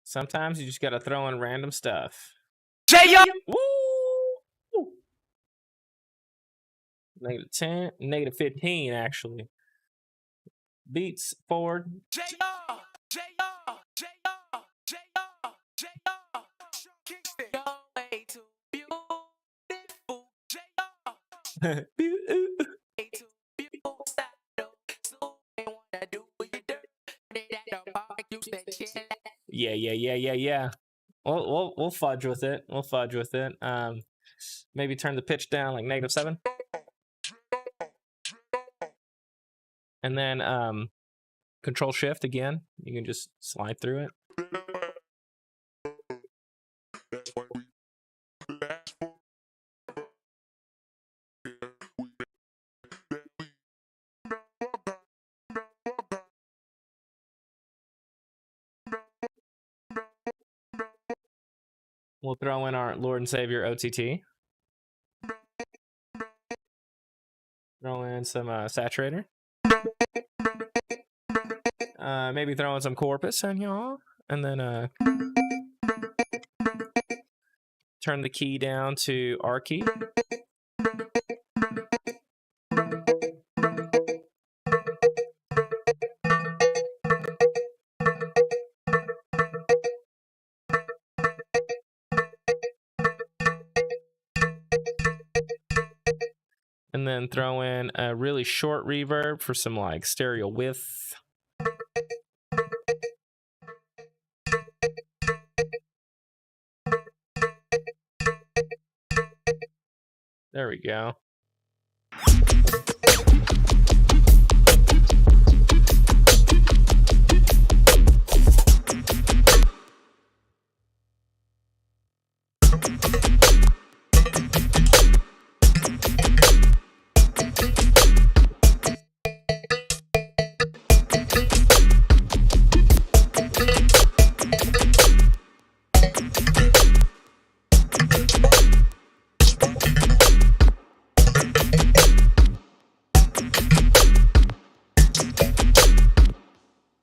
Sometimes you just gotta throw in random stuff. Woo! -10, -15 actually. Beats forward. Yeah. We'll fudge with it. Maybe turn the pitch down like -7. And then Control Shift again. You can just slide through it. We'll throw in our Lord and Savior OTT. Throw in some saturator. Maybe throw in some Corpus in y'all. And then turn the key down to R key. And then throw in a really short reverb for some like stereo width. There we go.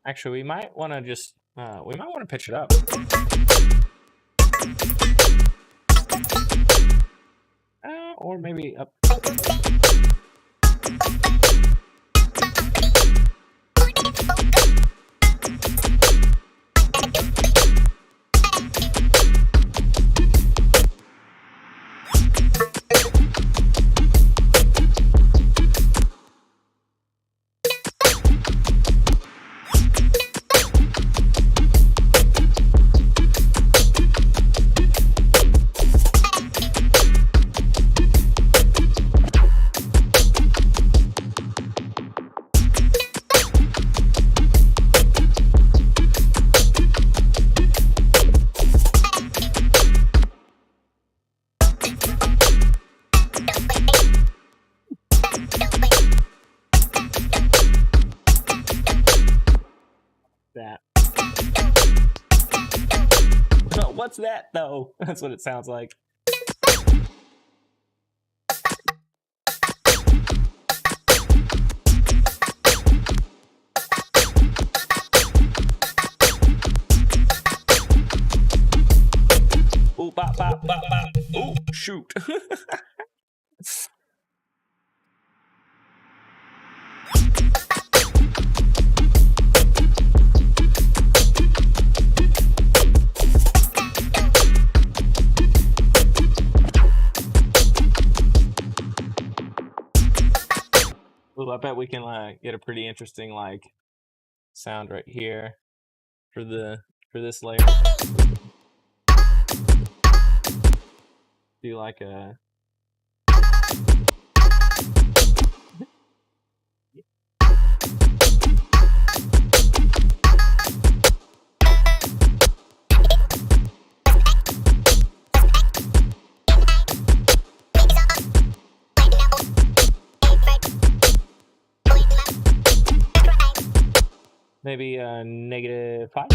Actually, we might want to just, pitch it up. Or maybe up. That. What's that though? That's what it sounds like. Ooh, bop, bop, bop, bop. Ooh, shoot. Ooh, I bet we can get a pretty interesting sound right here for this layer. Do like a maybe -5.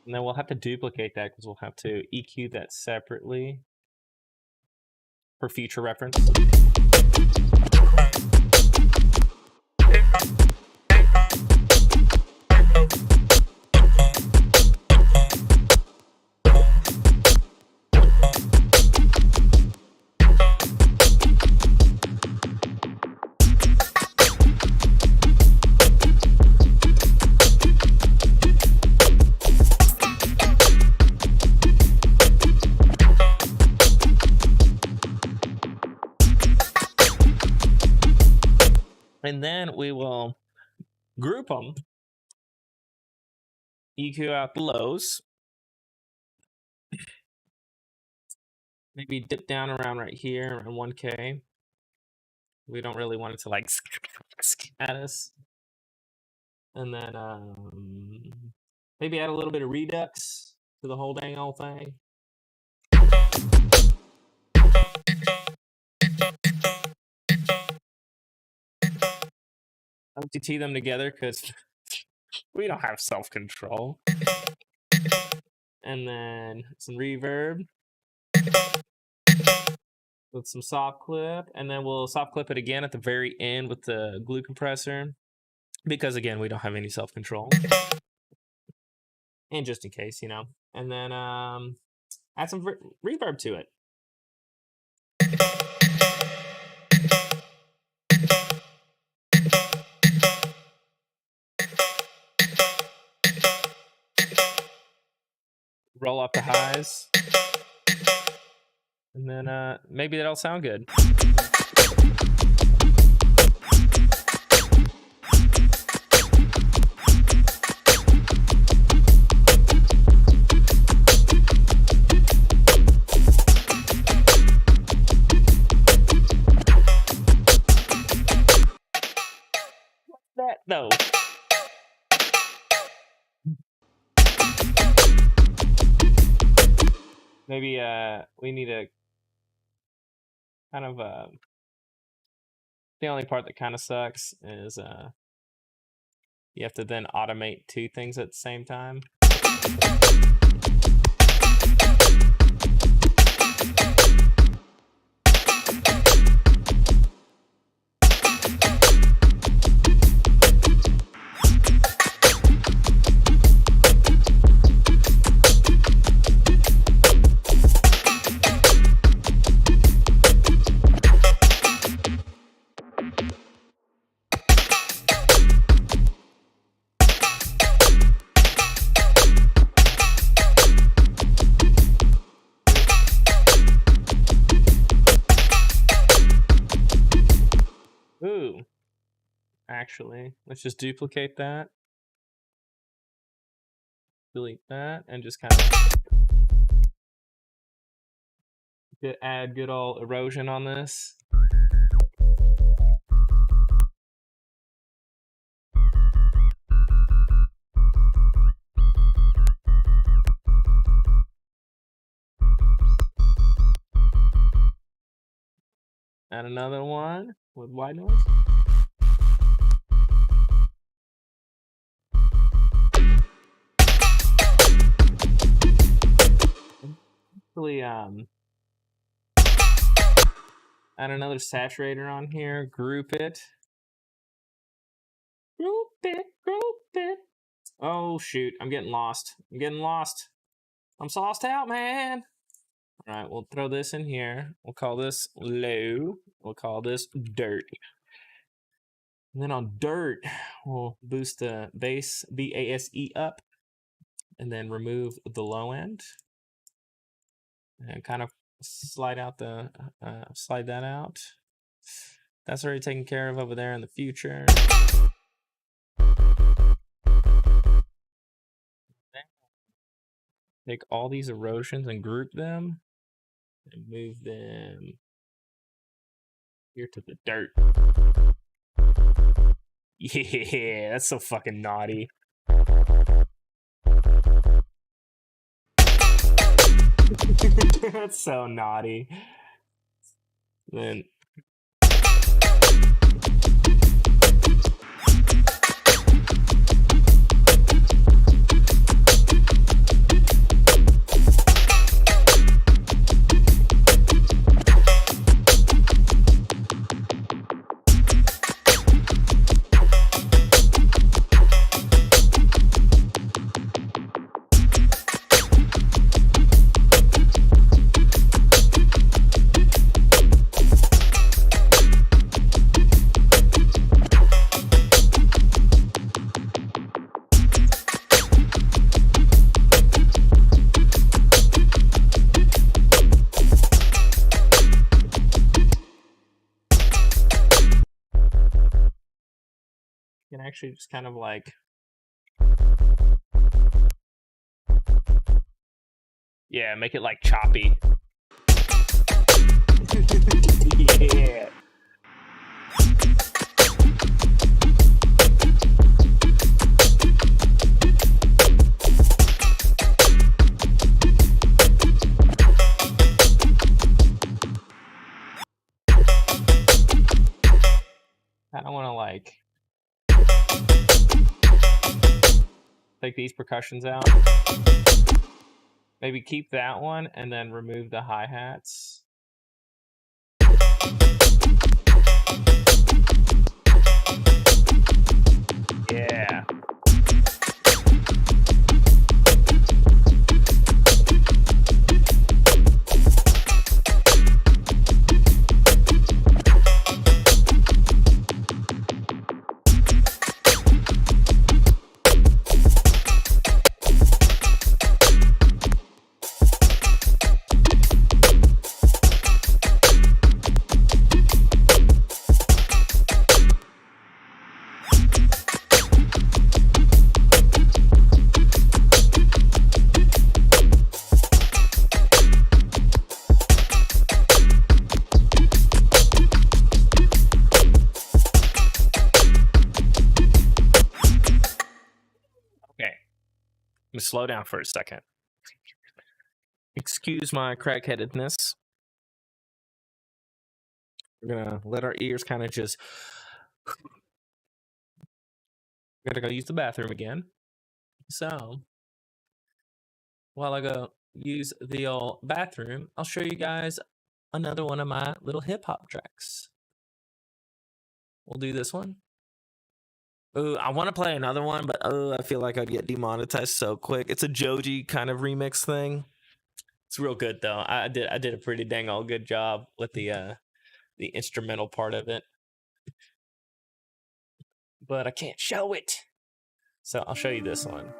And then we'll have to duplicate that because we'll have to EQ that separately for future reference. And then we will group them, EQ out the lows, maybe dip down around right here around 1K. We don't really want it to like at us. And then maybe add a little bit of redux to the whole dang old thing. MTT them together because we don't have self-control. And then some reverb with some soft clip, and then we'll soft clip it again at the very end with the glue compressor because again we don't have any self-control, and just in case, you know. And then add some reverb to it. Roll up the highs, and then maybe that'll sound good. What's that though? Maybe we need a kind of the only part that kind of sucks is you have to then automate two things at the same time. Ooh, actually, let's just duplicate that, delete that, and just kind of add good old erosion on this. Add another one with white noise. Actually, add another saturator on here. Group it. Group it. Group it. Oh shoot! I'm getting lost. I'm sauced out, man. All right, we'll throw this in here. We'll call this low. We'll call this dirt. And then on dirt, we'll boost the bass, B-A-S-E up, and then remove the low end. And kind of slide out the, slide that out. That's already taken care of over there in the future. Take all these erosions and group them and move them here to the dirt. Yeah, that's so fucking naughty. That's so naughty. Then actually just kind of like make it like choppy. Yeah. I don't want to like take these percussions out. Maybe keep that one and then remove the hi-hats. Yeah. Let me slow down for a second. Excuse my crackheadedness. We're gonna let our ears kind of just. We're gonna go use the bathroom again. So, while I go use the old bathroom, I'll show you guys another one of my little hip hop tracks. We'll do this one. Ooh, I want to play another one, but I feel like I'd get demonetized so quick. It's a Joji kind of remix thing. It's real good though. I did a pretty dang old good job with the instrumental part of it, but I can't show it. So I'll show you this one.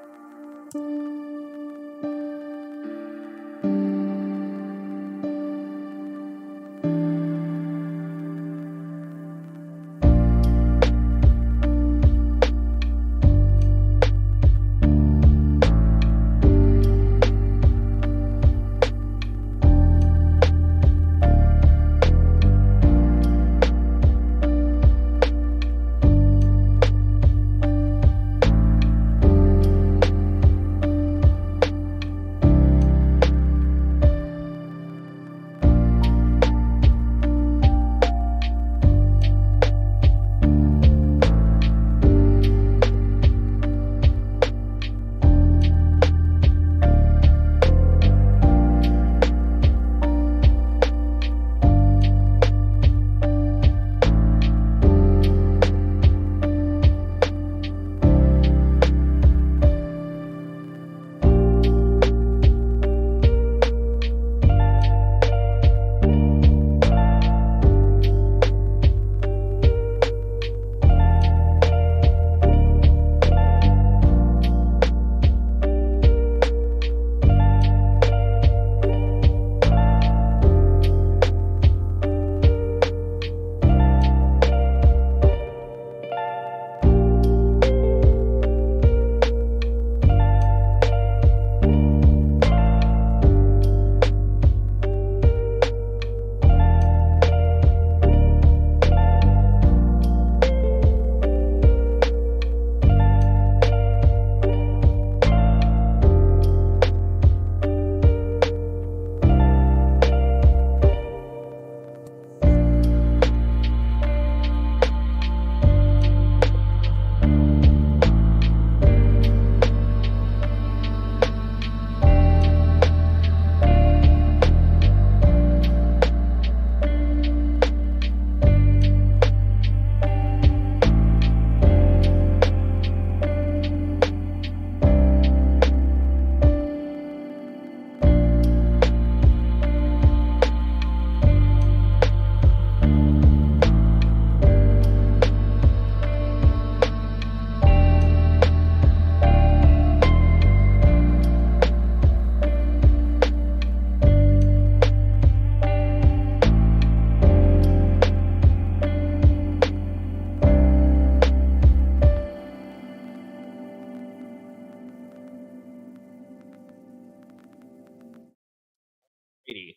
Alrighty.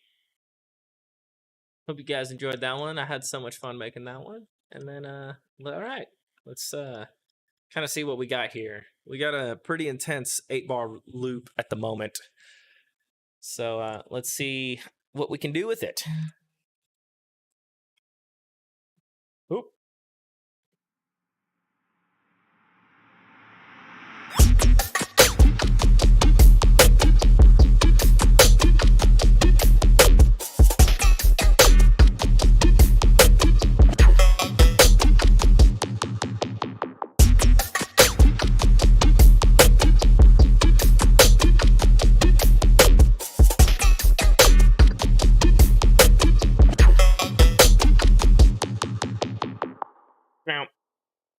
Hope you guys enjoyed that one. I had so much fun making that one. And then, all right, let's kind of see what we got here. We got a pretty intense 8-bar loop at the moment. So let's see what we can do with it. Oop.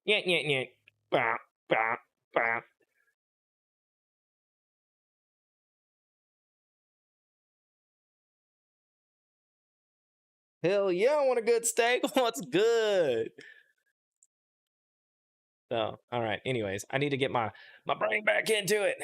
Yeah. Bah, bah, bah. Hell yeah, I want a good steak. What's good? So, all right. Anyways, I need to get my brain back into it.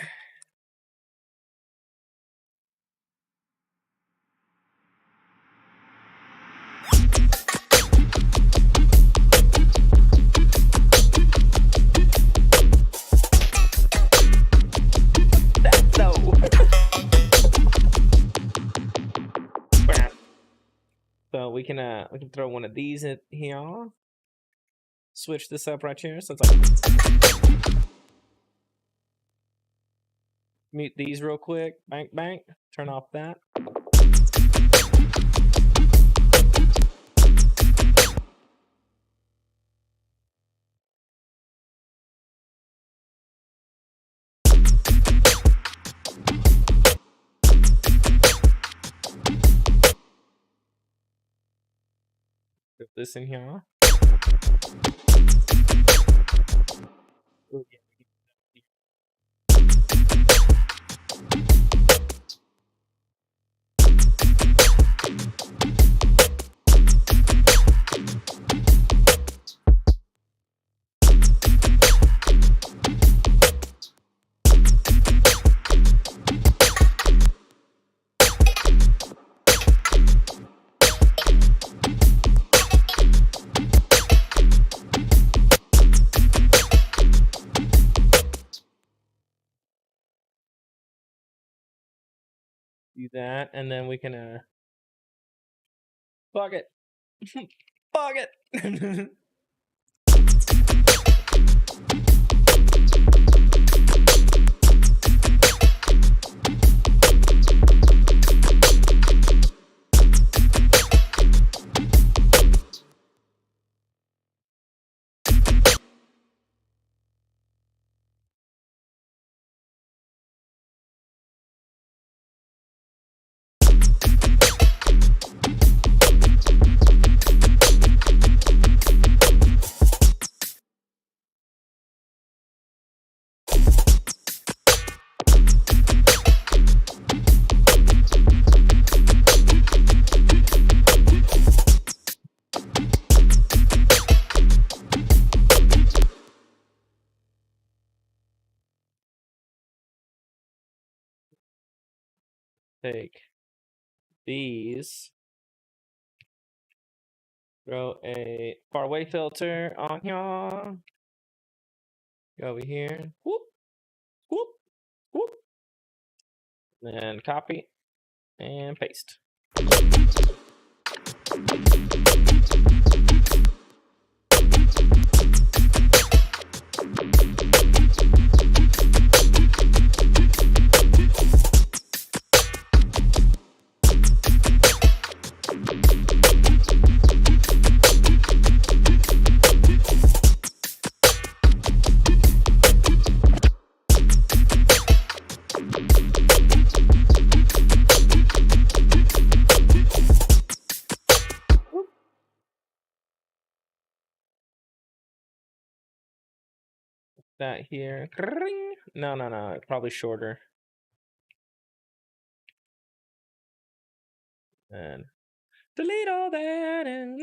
So we can throw one of these in here. Switch this up right here. So it's like mute these real quick. Bank. Turn off that. Put this in here. Ooh, yeah. Do that, and then we can fuck it. Fuck it. Take these, throw a far away filter on here. Go over here. Whoop, whoop, whoop. Then copy and paste. That here. No. Probably shorter. And delete all that and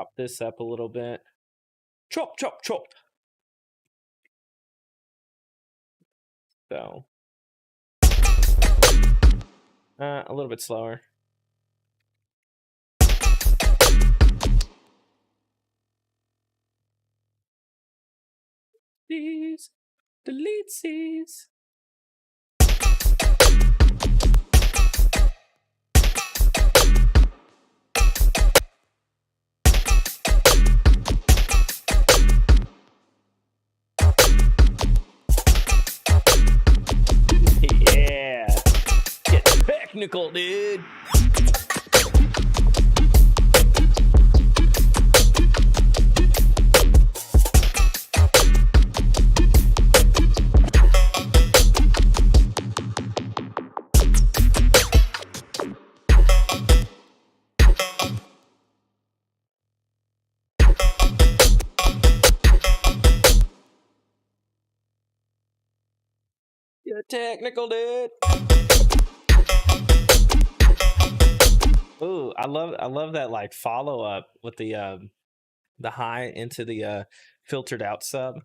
chop this up a little bit. Chop, chop, chop. So, a little bit slower. These, delete these. Yeah, get technical, dude. You're technical, dude. Ooh, I love that like follow up with the high into the filtered out sub.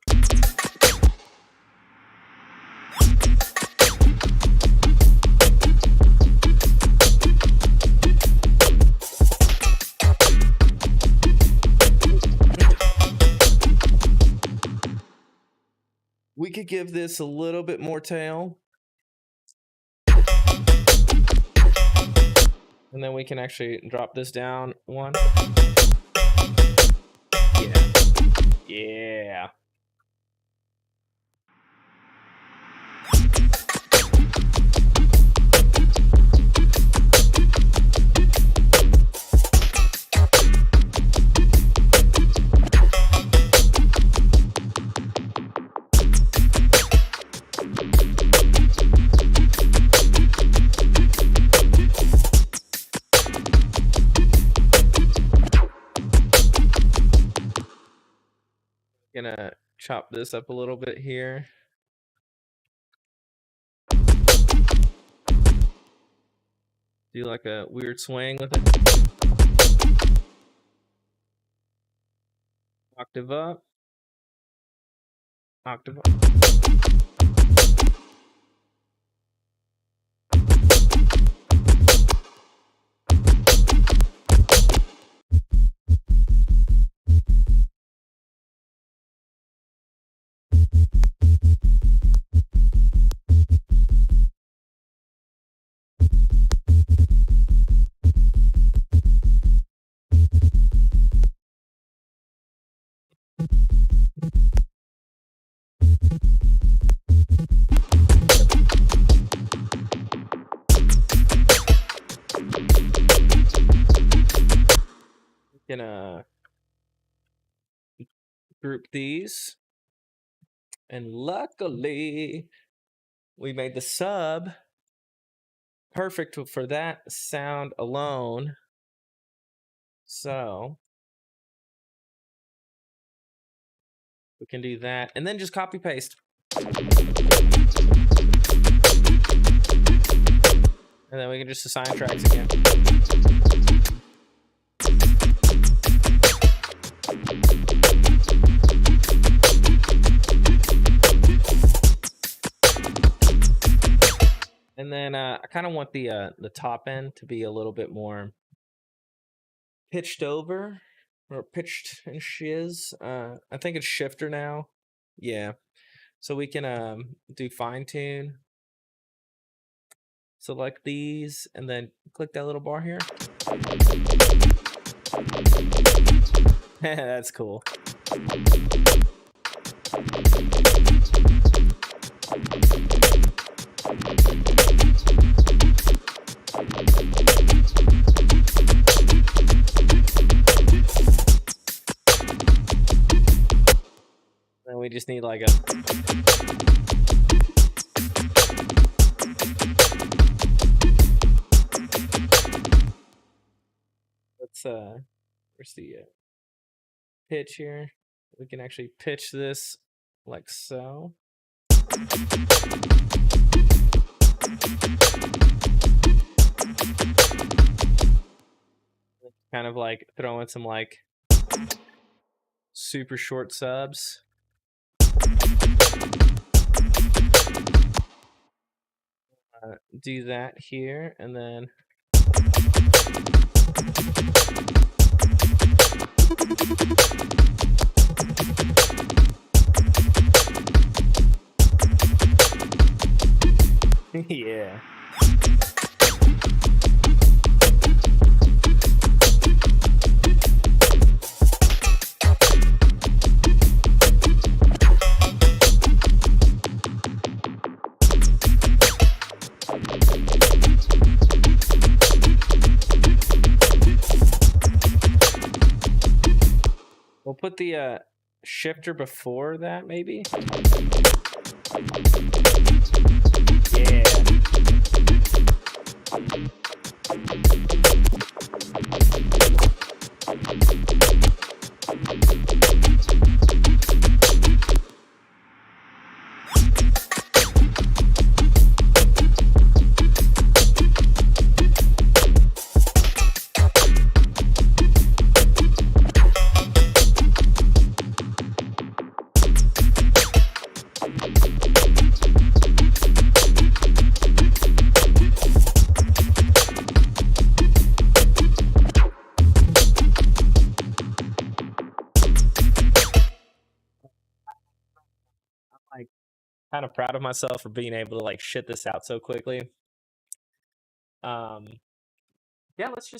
We could give this a little bit more tail. And then we can actually drop this down one. Yeah. Yeah. Gonna chop this up a little bit here. Do like a weird swing with it. Octave up. Octave up. Gonna group these, and luckily we made the sub perfect for that sound alone. So we can do that and then just copy paste. And then we can just assign tracks again. And then I kind of want the top end to be a little bit more pitched over, or pitched and shiz. I think it's shifter now. Yeah. So we can do fine tune. Select these and then click that little bar here. That's cool. And we just need like a where's the pitch here? We can actually pitch this like so. Kind of like throw in some like super short subs. Do that here, and then yeah. We'll put the shifter before that, maybe. Yeah. Kind of proud of myself for being able to like shit this out so quickly. Yeah, let's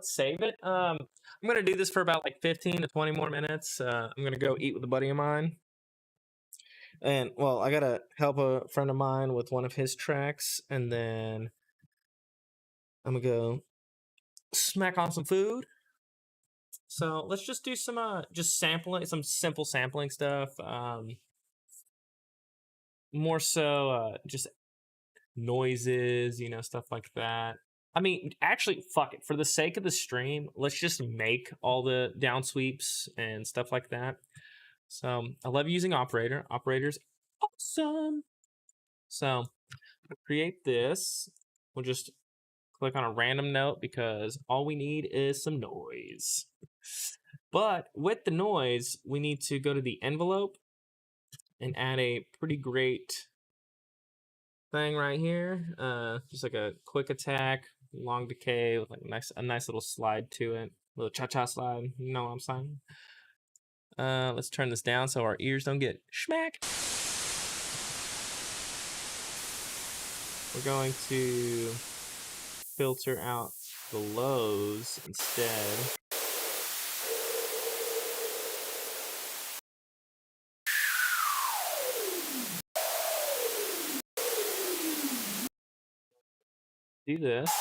save it. I'm gonna do this for about like 15 to 20 more minutes. I'm gonna go eat with a buddy of mine. And well, I gotta help a friend of mine with one of his tracks, and then I'm gonna go smack on some food. So let's just do some just sampling, some simple sampling stuff. More so just noises, stuff like that. I mean, actually, fuck it. For the sake of the stream, let's just make all the down sweeps and stuff like that. So I love using Operator's awesome. So create this. We'll just click on a random note because all we need is some noise. But with the noise, we need to go to the envelope and add a pretty great thing right here. Just like a quick attack, long decay with like a nice little slide to it, little cha-cha slide. You know what I'm saying? Let's turn this down so our ears don't get schmacked. We're going to filter out the lows instead. Do this.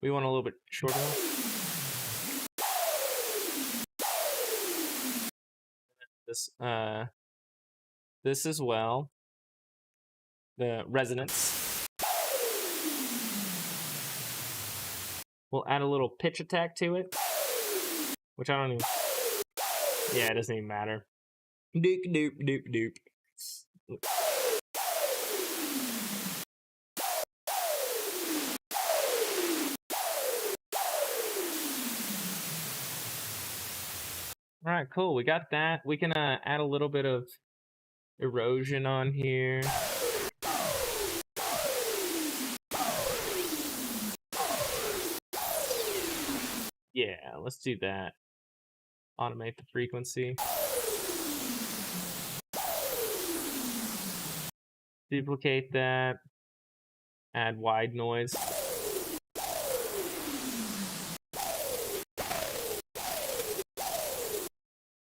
We want a little bit shorter. This as well. The resonance. We'll add a little pitch attack to it, which I don't even. Yeah, it doesn't even matter. Doop doop doop doop. All right, cool. We got that. We can add a little bit of erosion on here. Yeah, let's do that. Automate the frequency. Duplicate that. Add wide noise.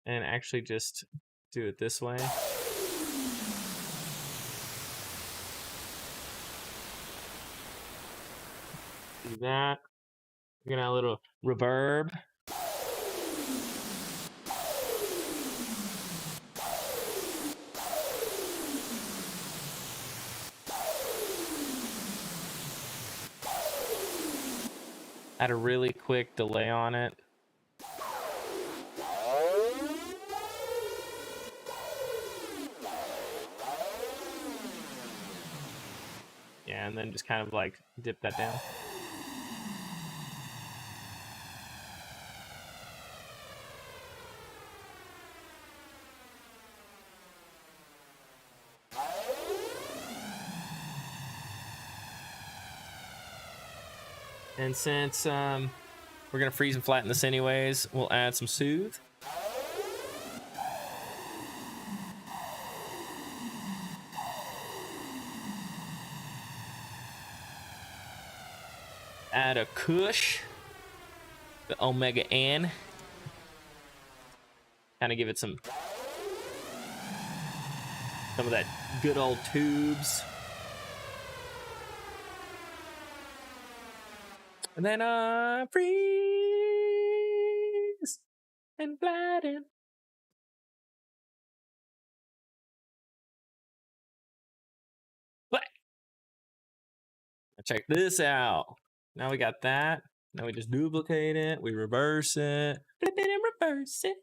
And actually just do it this way. Do that. We're gonna add a little reverb. Add a really quick delay on it. Yeah, and then just kind of like dip that down. And since we're going to freeze and flatten this anyways, we'll add some soothe. Add a Kush, the Omega N. Kind of give it some of that good old tubes. And then freeze and flatten. But check this out. Now we got that. Now we just duplicate it. We reverse it. Flip it and reverse it.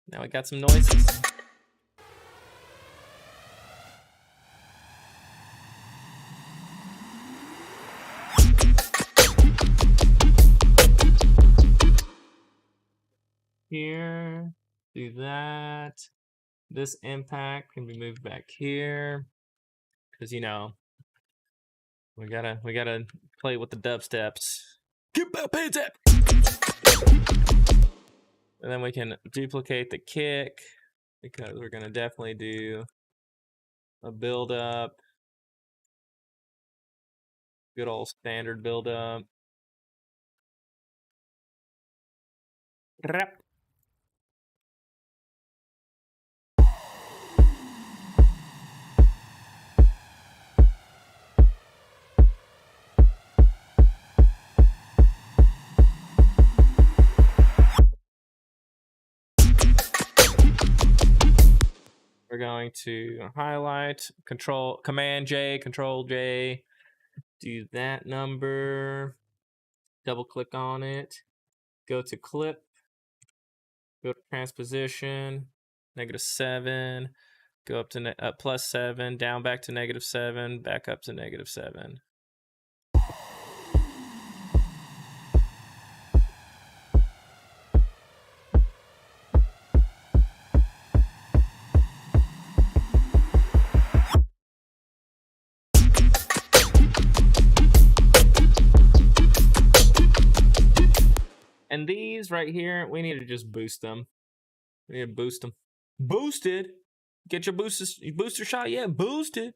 Now we got some noises. Here, do that. This impact can be moved back here, because you know we gotta play with the dubsteps. Get back, pay tap. And then we can duplicate the kick, because we're gonna definitely do a build up, good old standard build up. We're going to highlight, Command J, Control J, do that number, double click on it, go to clip, go to transposition, -7, go up to +7, down back to -7, back up to -7. And these right here, we need to just boost them. We need to boost them. Boosted? Get your booster shot? Yeah, boosted.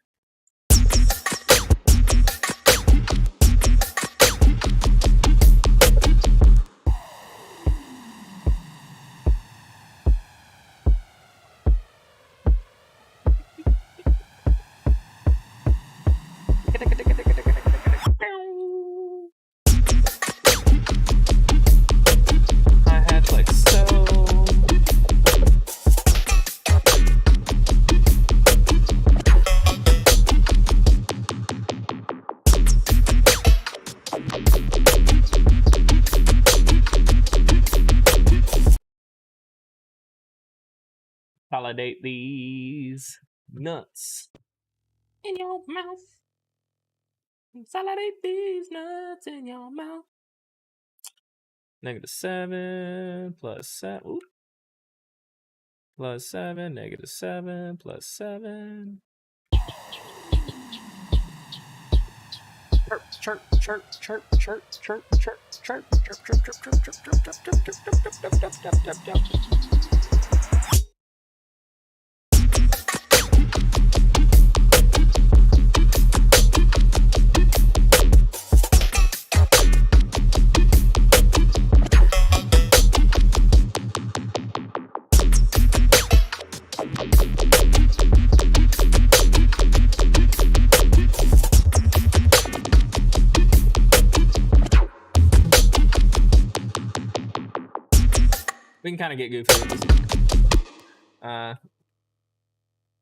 Hi-hats like so. Validate these nuts in your mouth. Validate these nuts in your mouth. -7 +7. Ooh. +7, -7, +7. Chirp, chirp, chirp, chirp, chirp, chirp, chirp, chirp, chirp, chirp, chirp, chirp, chirp, chirp, chirp, chirp, chirp. We can kind of get goofy with this.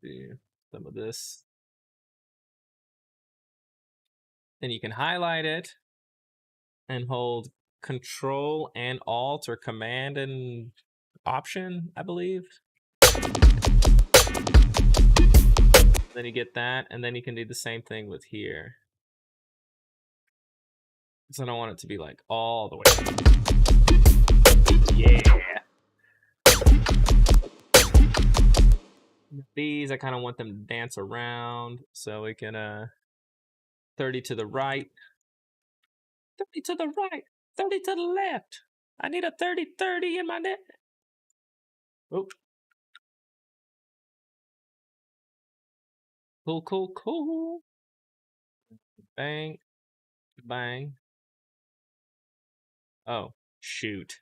Do some of this. Then you can highlight it and hold Control and Alt or Command and Option, I believe. Then you get that, and then you can do the same thing with here. So I don't want it to be like all the way. Yeah. These, I kind of want them to dance around, so we can 30 to the right, 30 to the right, 30 to the left. I need a 30-30 in my net. Oop. Cool. Bang. Bang. Oh, shoot.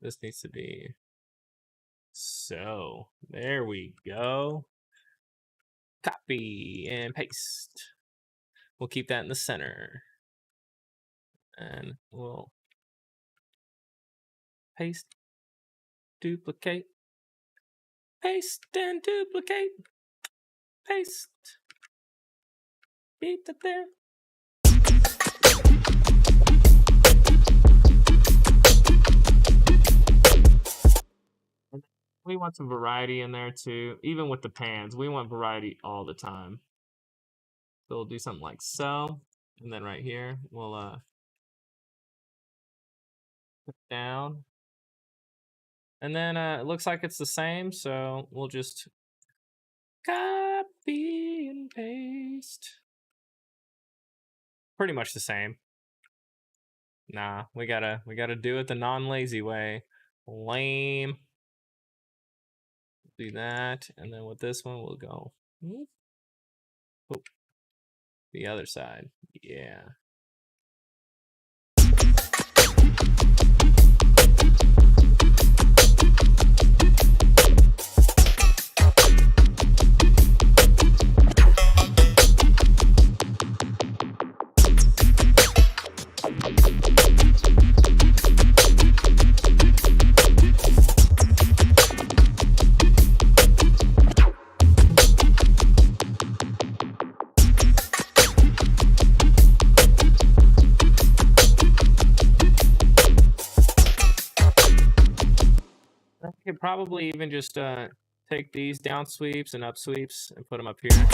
This needs to be... So, there we go. Copy and paste. We'll keep that in the center. And we'll paste, duplicate, paste and duplicate, paste. Beat it there. We want some variety in there too. Even with the pans, we want variety all the time. So we'll do something like so. And then right here, we'll put down. And then it looks like it's the same, so we'll just copy and paste. Pretty much the same. Nah, we gotta do it the non-lazy way. Lame. Do that, and then with this one we'll go the other side. Yeah. I could probably even just take these down sweeps and up sweeps and put them up here.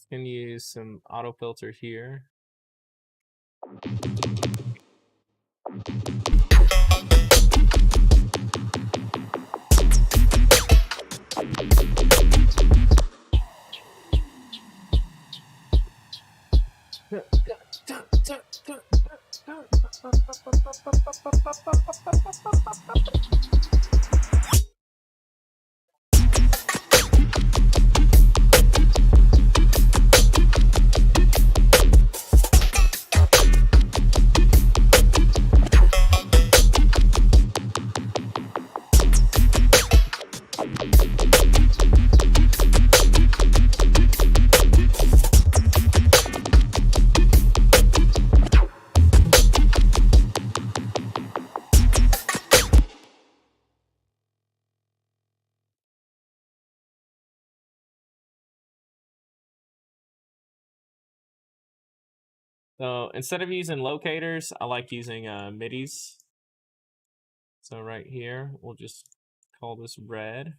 Can use some auto filter here. So instead of using locators, I like using MIDIs. So right here, we'll just call this red.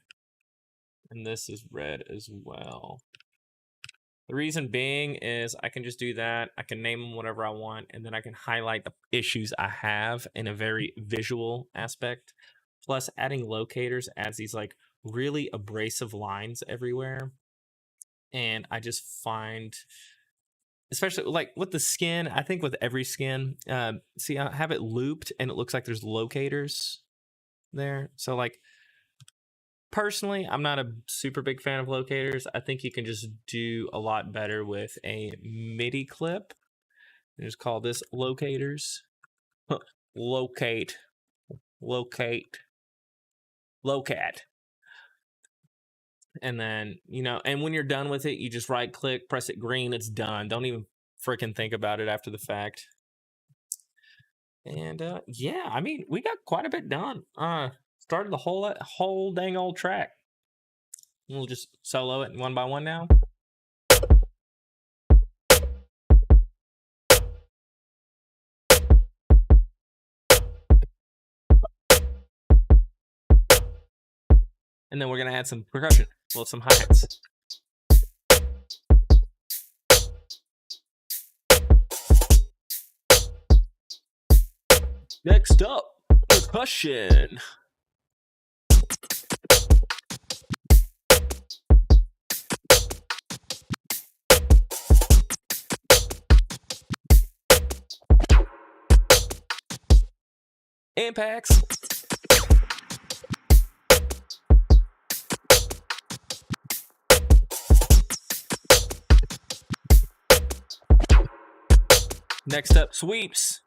And this is red as well. The reason being is I can just do that. I can name them whatever I want, and then I can highlight the issues I have in a very visual aspect. Plus, adding locators adds these like really abrasive lines everywhere. And I just find, especially like with the skin, I think with every skin, see, I have it looped and it looks like there's locators there. So like, personally, I'm not a super big fan of locators. I think you can just do a lot better with a MIDI clip. And just call this locators. Locate. And then, you know, and when you're done with it, you just right click, press it green, it's done. Don't even freaking think about it after the fact. And yeah, I mean, we got quite a bit done. Started the whole dang old track. We'll just solo it one by one now. And then we're gonna add some percussion, well, some hi-hats. Next up, percussion. Impacts. Next up, sweeps.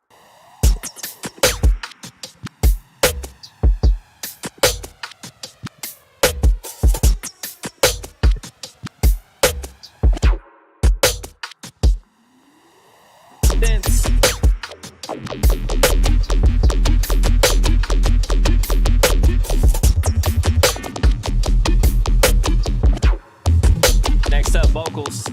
Dance. Next up, vocals.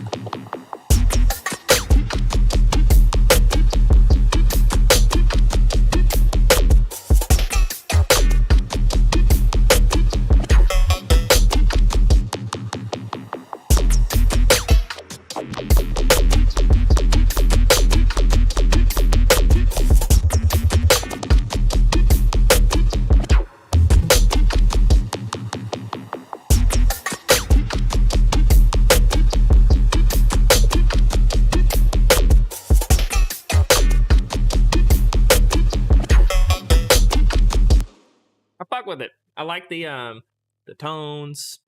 With it, I like the tones.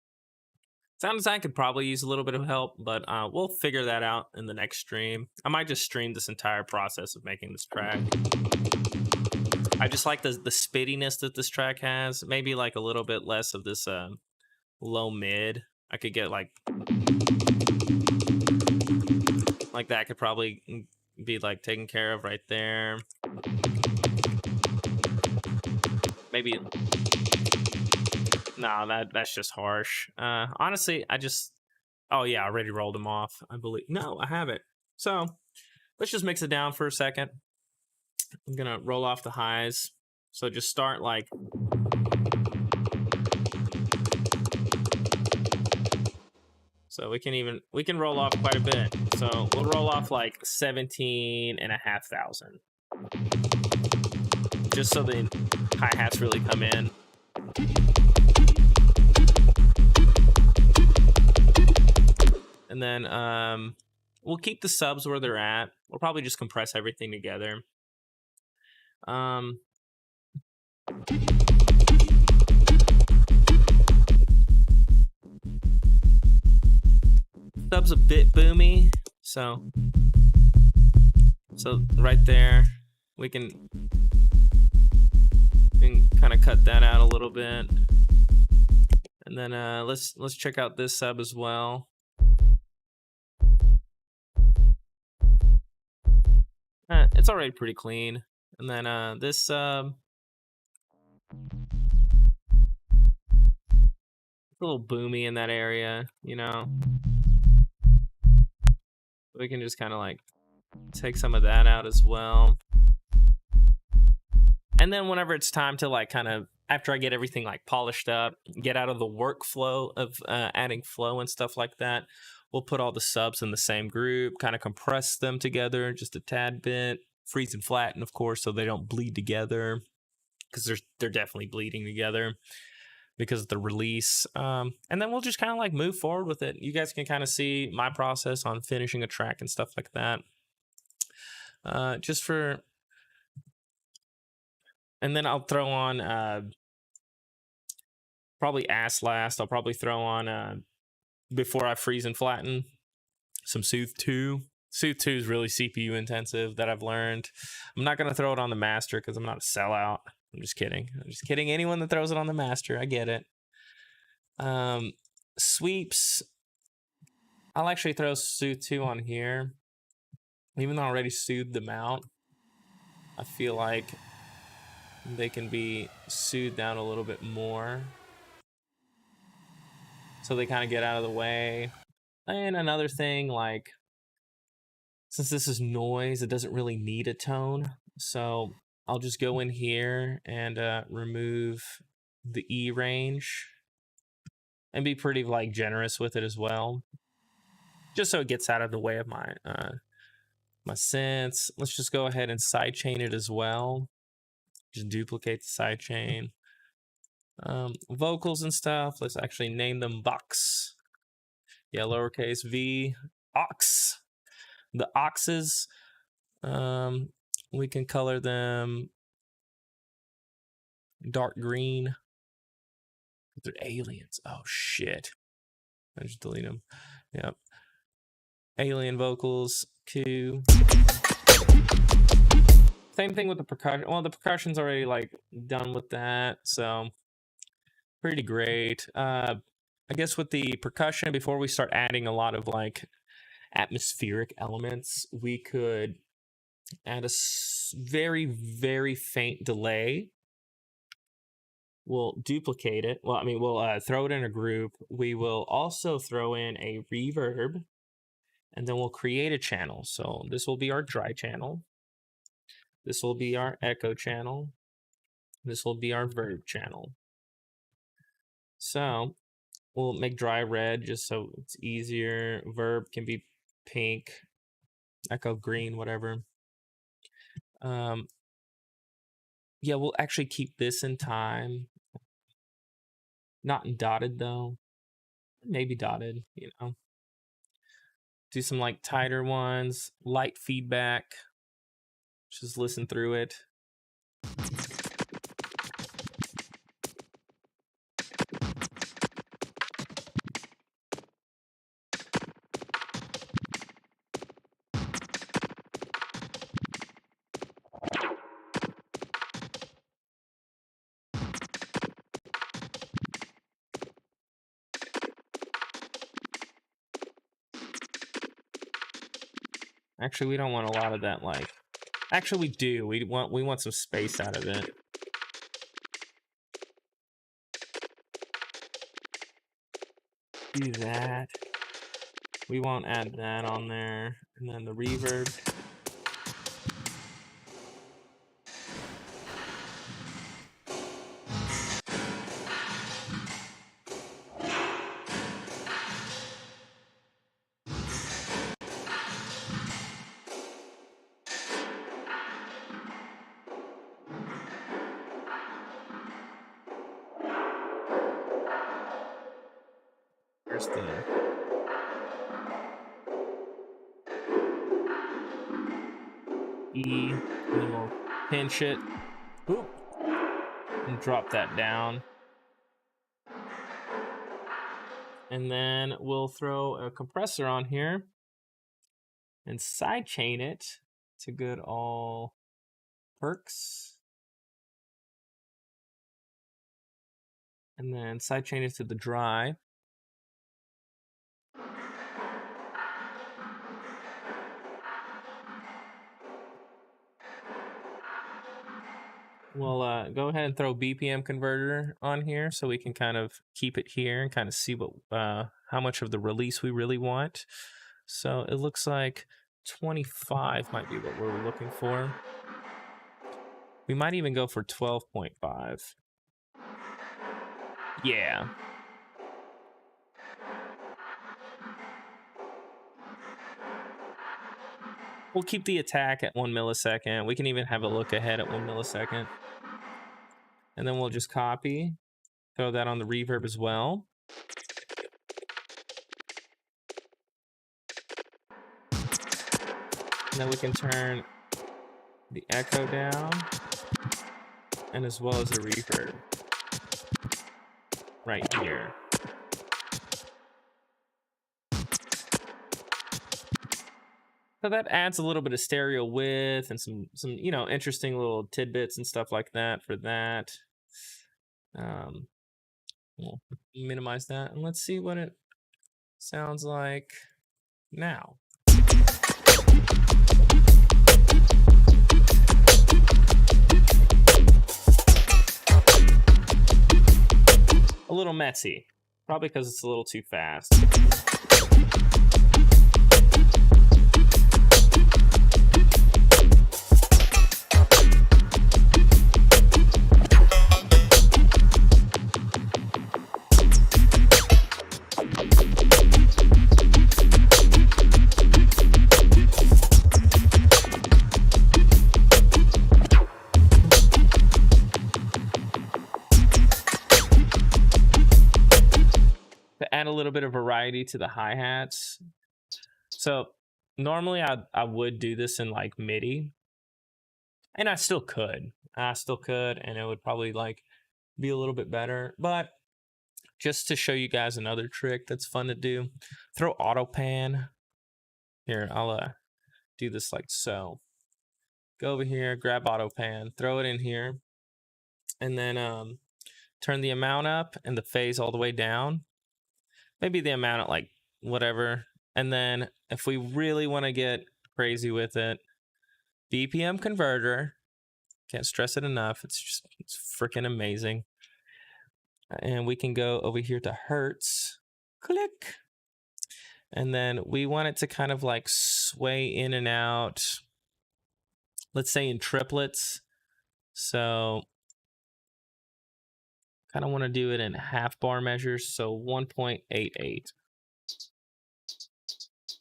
Sound design could probably use a little bit of help, but we'll figure that out in the next stream. I might just stream this entire process of making this track. I just like the spittiness that this track has. Maybe like a little bit less of this low mid. I could get like that could probably be like taken care of right there. Maybe. No, that's just harsh. Honestly, oh yeah, I already rolled them off, I believe. No, I haven't. So let's just mix it down for a second. I'm gonna roll off the highs. So just start like. So we can roll off quite a bit. So we'll roll off like 17,500. Just so the hi-hats really come in. And then we'll keep the subs where they're at. We'll probably just compress everything together. Sub's a bit boomy, so right there we can kind of cut that out a little bit. And then let's check out this sub as well. It's already pretty clean. And then this sub, it's a little boomy in that area, you know. We can just kind of like take some of that out as well. And then whenever it's time to like kind of, after I get everything like polished up, get out of the workflow of adding flow and stuff like that, we'll put all the subs in the same group, kind of compress them together just a tad bit, freeze and flatten, of course, so they don't bleed together, because they're definitely bleeding together because of the release. And then we'll just kind of like move forward with it. You guys can kind of see my process on finishing a track and stuff like that. And then I'll throw on probably last. I'll probably throw on before I freeze and flatten some Soothe 2. Soothe 2 is really CPU intensive, that I've learned. I'm not going to throw it on the master because I'm not a sellout. I'm just kidding. Anyone that throws it on the master, I get it. Sweeps, I'll actually throw Soothe 2 on here. Even though I already soothed them out, I feel like they can be soothed down a little bit more, so they kind of get out of the way. And another thing, like, since this is noise, it doesn't really need a tone, so I'll just go in here and remove the E range and be pretty like generous with it as well, just so it gets out of the way of my my synths. Let's just go ahead and sidechain it as well. Just duplicate the sidechain. Vocals and stuff, let's actually name them Vox. Yeah, lowercase v, Ox. The Oxes, we can color them dark green. They're aliens. Oh shit. I just delete them. Yep. Alien vocals, Q. Same thing with the percussion. Well, the percussion's already like done with that, so pretty great. I guess with the percussion, before we start adding a lot of like atmospheric elements, we could add a very, very faint delay. We'll duplicate it. Well, I mean, we'll throw it in a group. We will also throw in a reverb, and then we'll create a channel. So this will be our dry channel. This will be our echo channel. This will be our verb channel. So we'll make dry red just so it's easier. Verb can be pink, echo green, whatever. Yeah, we'll actually keep this in time. Not in dotted though. Maybe dotted, you know. Do some like tighter ones, light feedback. Just listen through it. Actually, we don't want a lot of that, like... Actually, we do. We want some space out of it. Do that. We won't add that on there. And then the reverb. Where's the... E, and then we'll pinch it. Oop. And drop that down. And then we'll throw a compressor on here and sidechain it to good all perks. And then sidechain it to the dry. We'll go ahead and throw BPM converter on here so we can kind of keep it here and kind of see what how much of the release we really want. So it looks like 25 might be what we're looking for. We might even go for 12.5. Yeah. We'll keep the attack at 1 millisecond. We can even have a look ahead at 1 millisecond. And then we'll just copy, throw that on the reverb as well. And then we can turn the echo down, and as well as the reverb right here. So that adds a little bit of stereo width and some you know, interesting little tidbits and stuff like that for that. We'll minimize that and let's see what it sounds like now. A little messy, probably because it's a little too fast. Add a little bit of variety to the hi-hats. So normally I would do this in like MIDI, and I still could, and it would probably like be a little bit better. But just to show you guys another trick that's fun to do, throw auto pan. Here, I'll do this like so. Go over here, grab auto pan, throw it in here, and then turn the amount up and the phase all the way down. Maybe the amount at like whatever. And then if we really want to get crazy with it, BPM converter. Can't stress it enough. It's freaking amazing. And we can go over here to hertz. Click. And then we want it to kind of like sway in and out. Let's say in triplets. So kind of want to do it in half bar measures, so 1.88.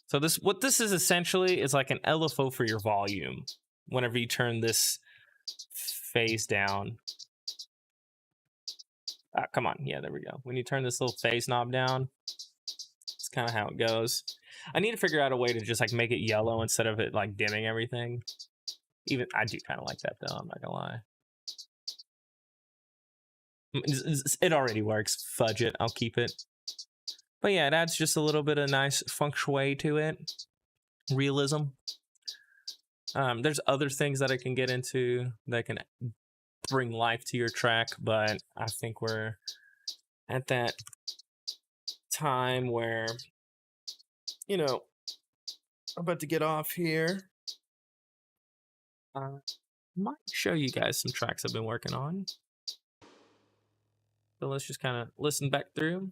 So what this is essentially is like an LFO for your volume whenever you turn this phase down. Come on, yeah, there we go. When you turn this little phase knob down, it's kind of how it goes. I need to figure out a way to just like make it yellow instead of it like dimming everything. Even I do kind of like that though, I'm not gonna lie. It already works. Fudge it. I'll keep it. But yeah, it adds just a little bit of nice feng shui to it. Realism. There's other things that I can get into that can bring life to your track, but I think we're at that time where, you know, I'm about to get off here. Might show you guys some tracks I've been working on. So let's just kind of listen back through.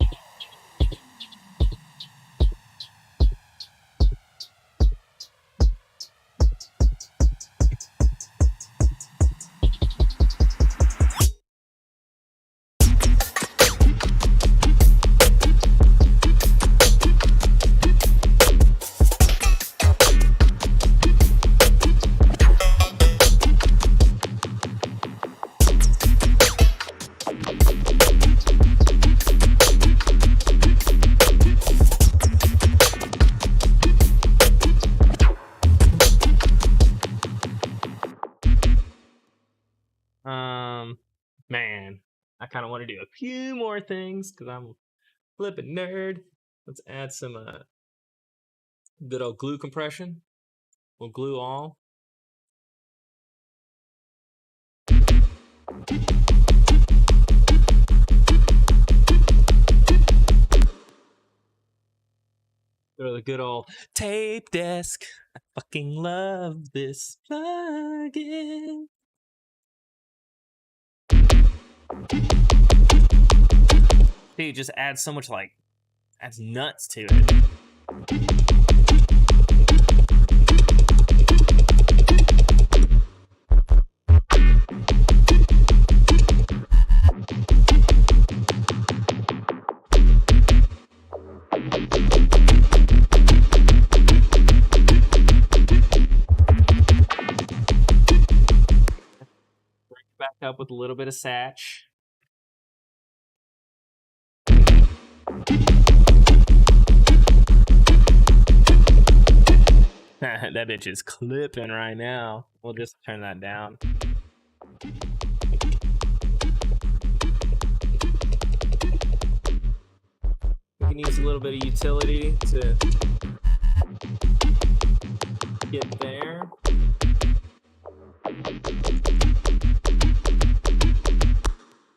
Man, I kind of want to do a few more things because I'm a flippin' nerd. Let's add some good old glue compression. We'll glue all. Throw the good old tape desk. I fucking love this plugin. Dude, just adds so much, like, adds nuts to it. Back up with a little bit of satch. That bitch is clipping right now. We'll just turn that down. We can use a little bit of utility to get there.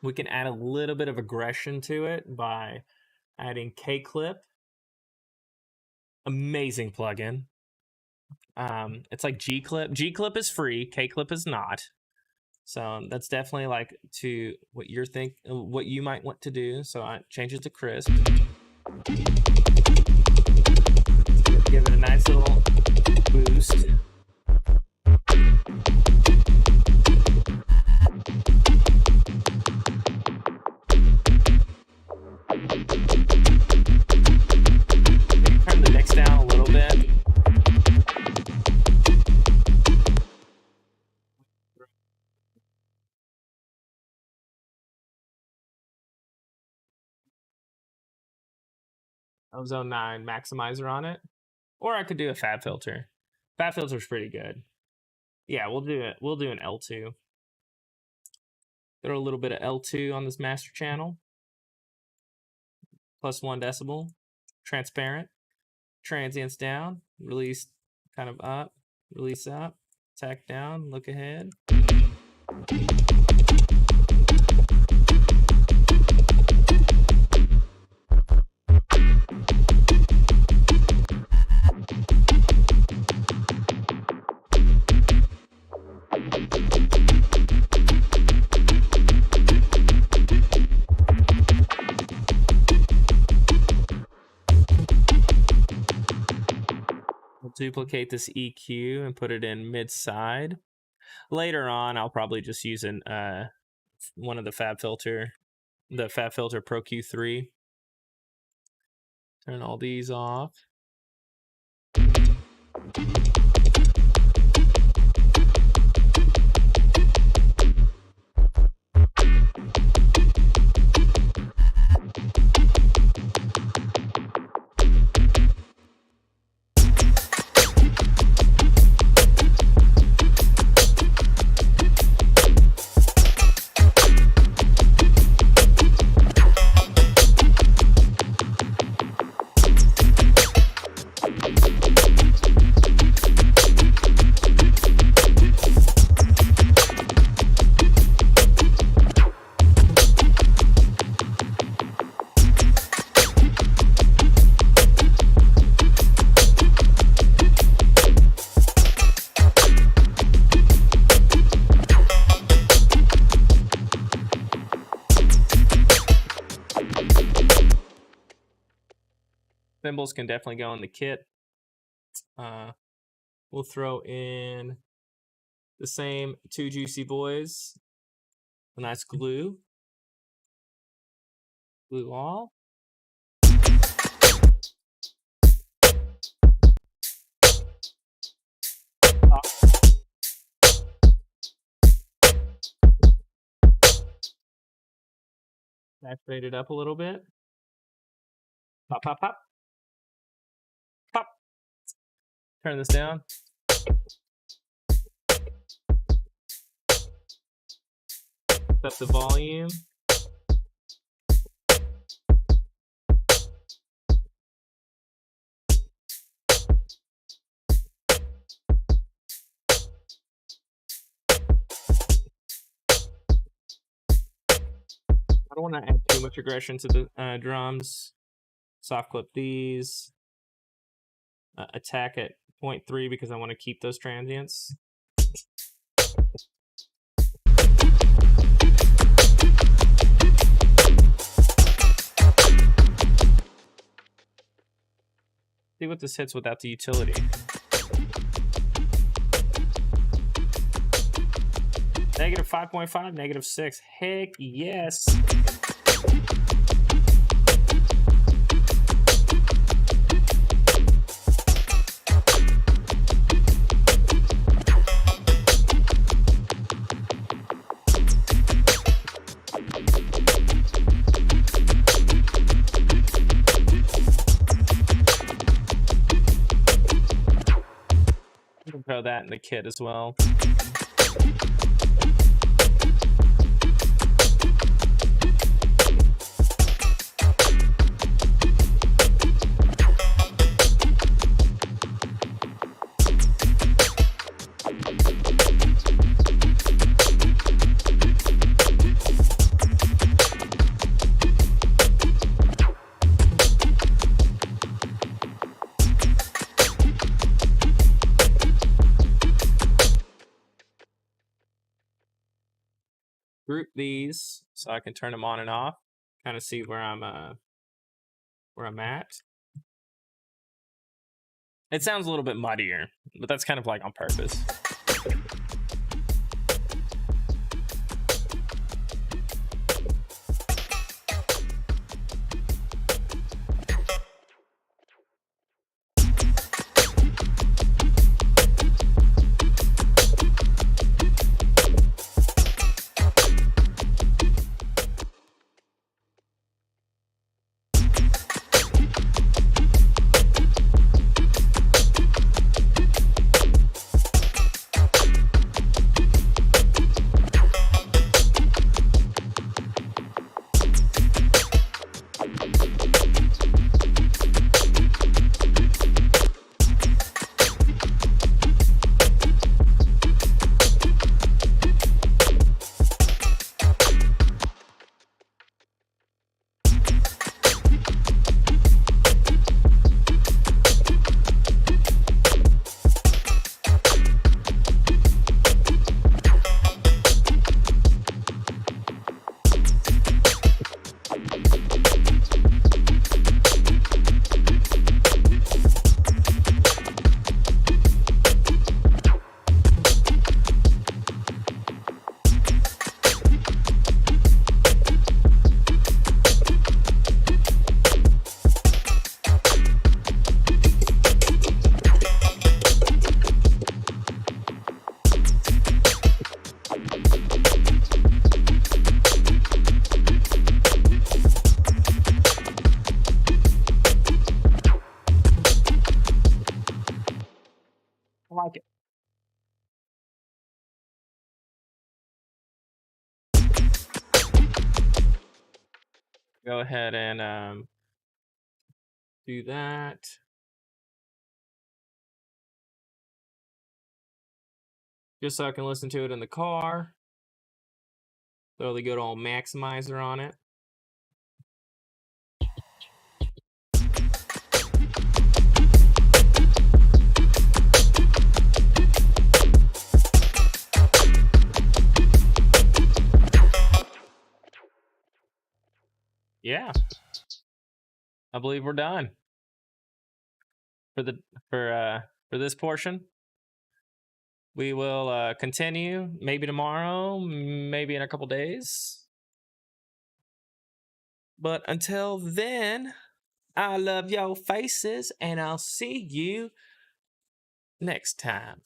We can add a little bit of aggression to it by adding K-Clip. Amazing plugin. It's like G-Clip. G-Clip is free. K-Clip is not. So that's definitely like to what you're what you might want to do. So I change it to crisp. Give it a nice little boost. Turn the mix down a little bit. Ozone 9 maximizer on it. Or I could do a fab filter. Fab filter's pretty good. Yeah, we'll do it. We'll do an L2. Throw a little bit of L2 on this master channel. +1 decibel. Transparent. Transients down. Release kind of up. Release up. Tack down. Look ahead. Duplicate this EQ and put it in mid-side. Later on, I'll probably just use one of the Fab Filter Pro Q3. Turn all these off. Cymbals can definitely go in the kit. We'll throw in the same 2 Juicy Boys. A nice glue. Glue all. Saturate it up a little bit. Pop, pop, pop. Pop. Turn this down. Up the volume. I don't want to add too much aggression to the drums. Soft clip these. attack at 0.3 because I want to keep those transients. See what this hits without the utility. Negative 5.5, negative 6. Heck yes. You can throw that in the kit as well. Group these so I can turn them on and off. Kind of see where I'm at. It sounds a little bit muddier, but that's kind of like on purpose. I like it. Go ahead and do that. Just so I can listen to it in the car. Throw the good old maximizer on it. Yeah, I believe we're done for this portion. We will continue maybe tomorrow, maybe in a couple days. But until then, I love your faces, and I'll see you next time.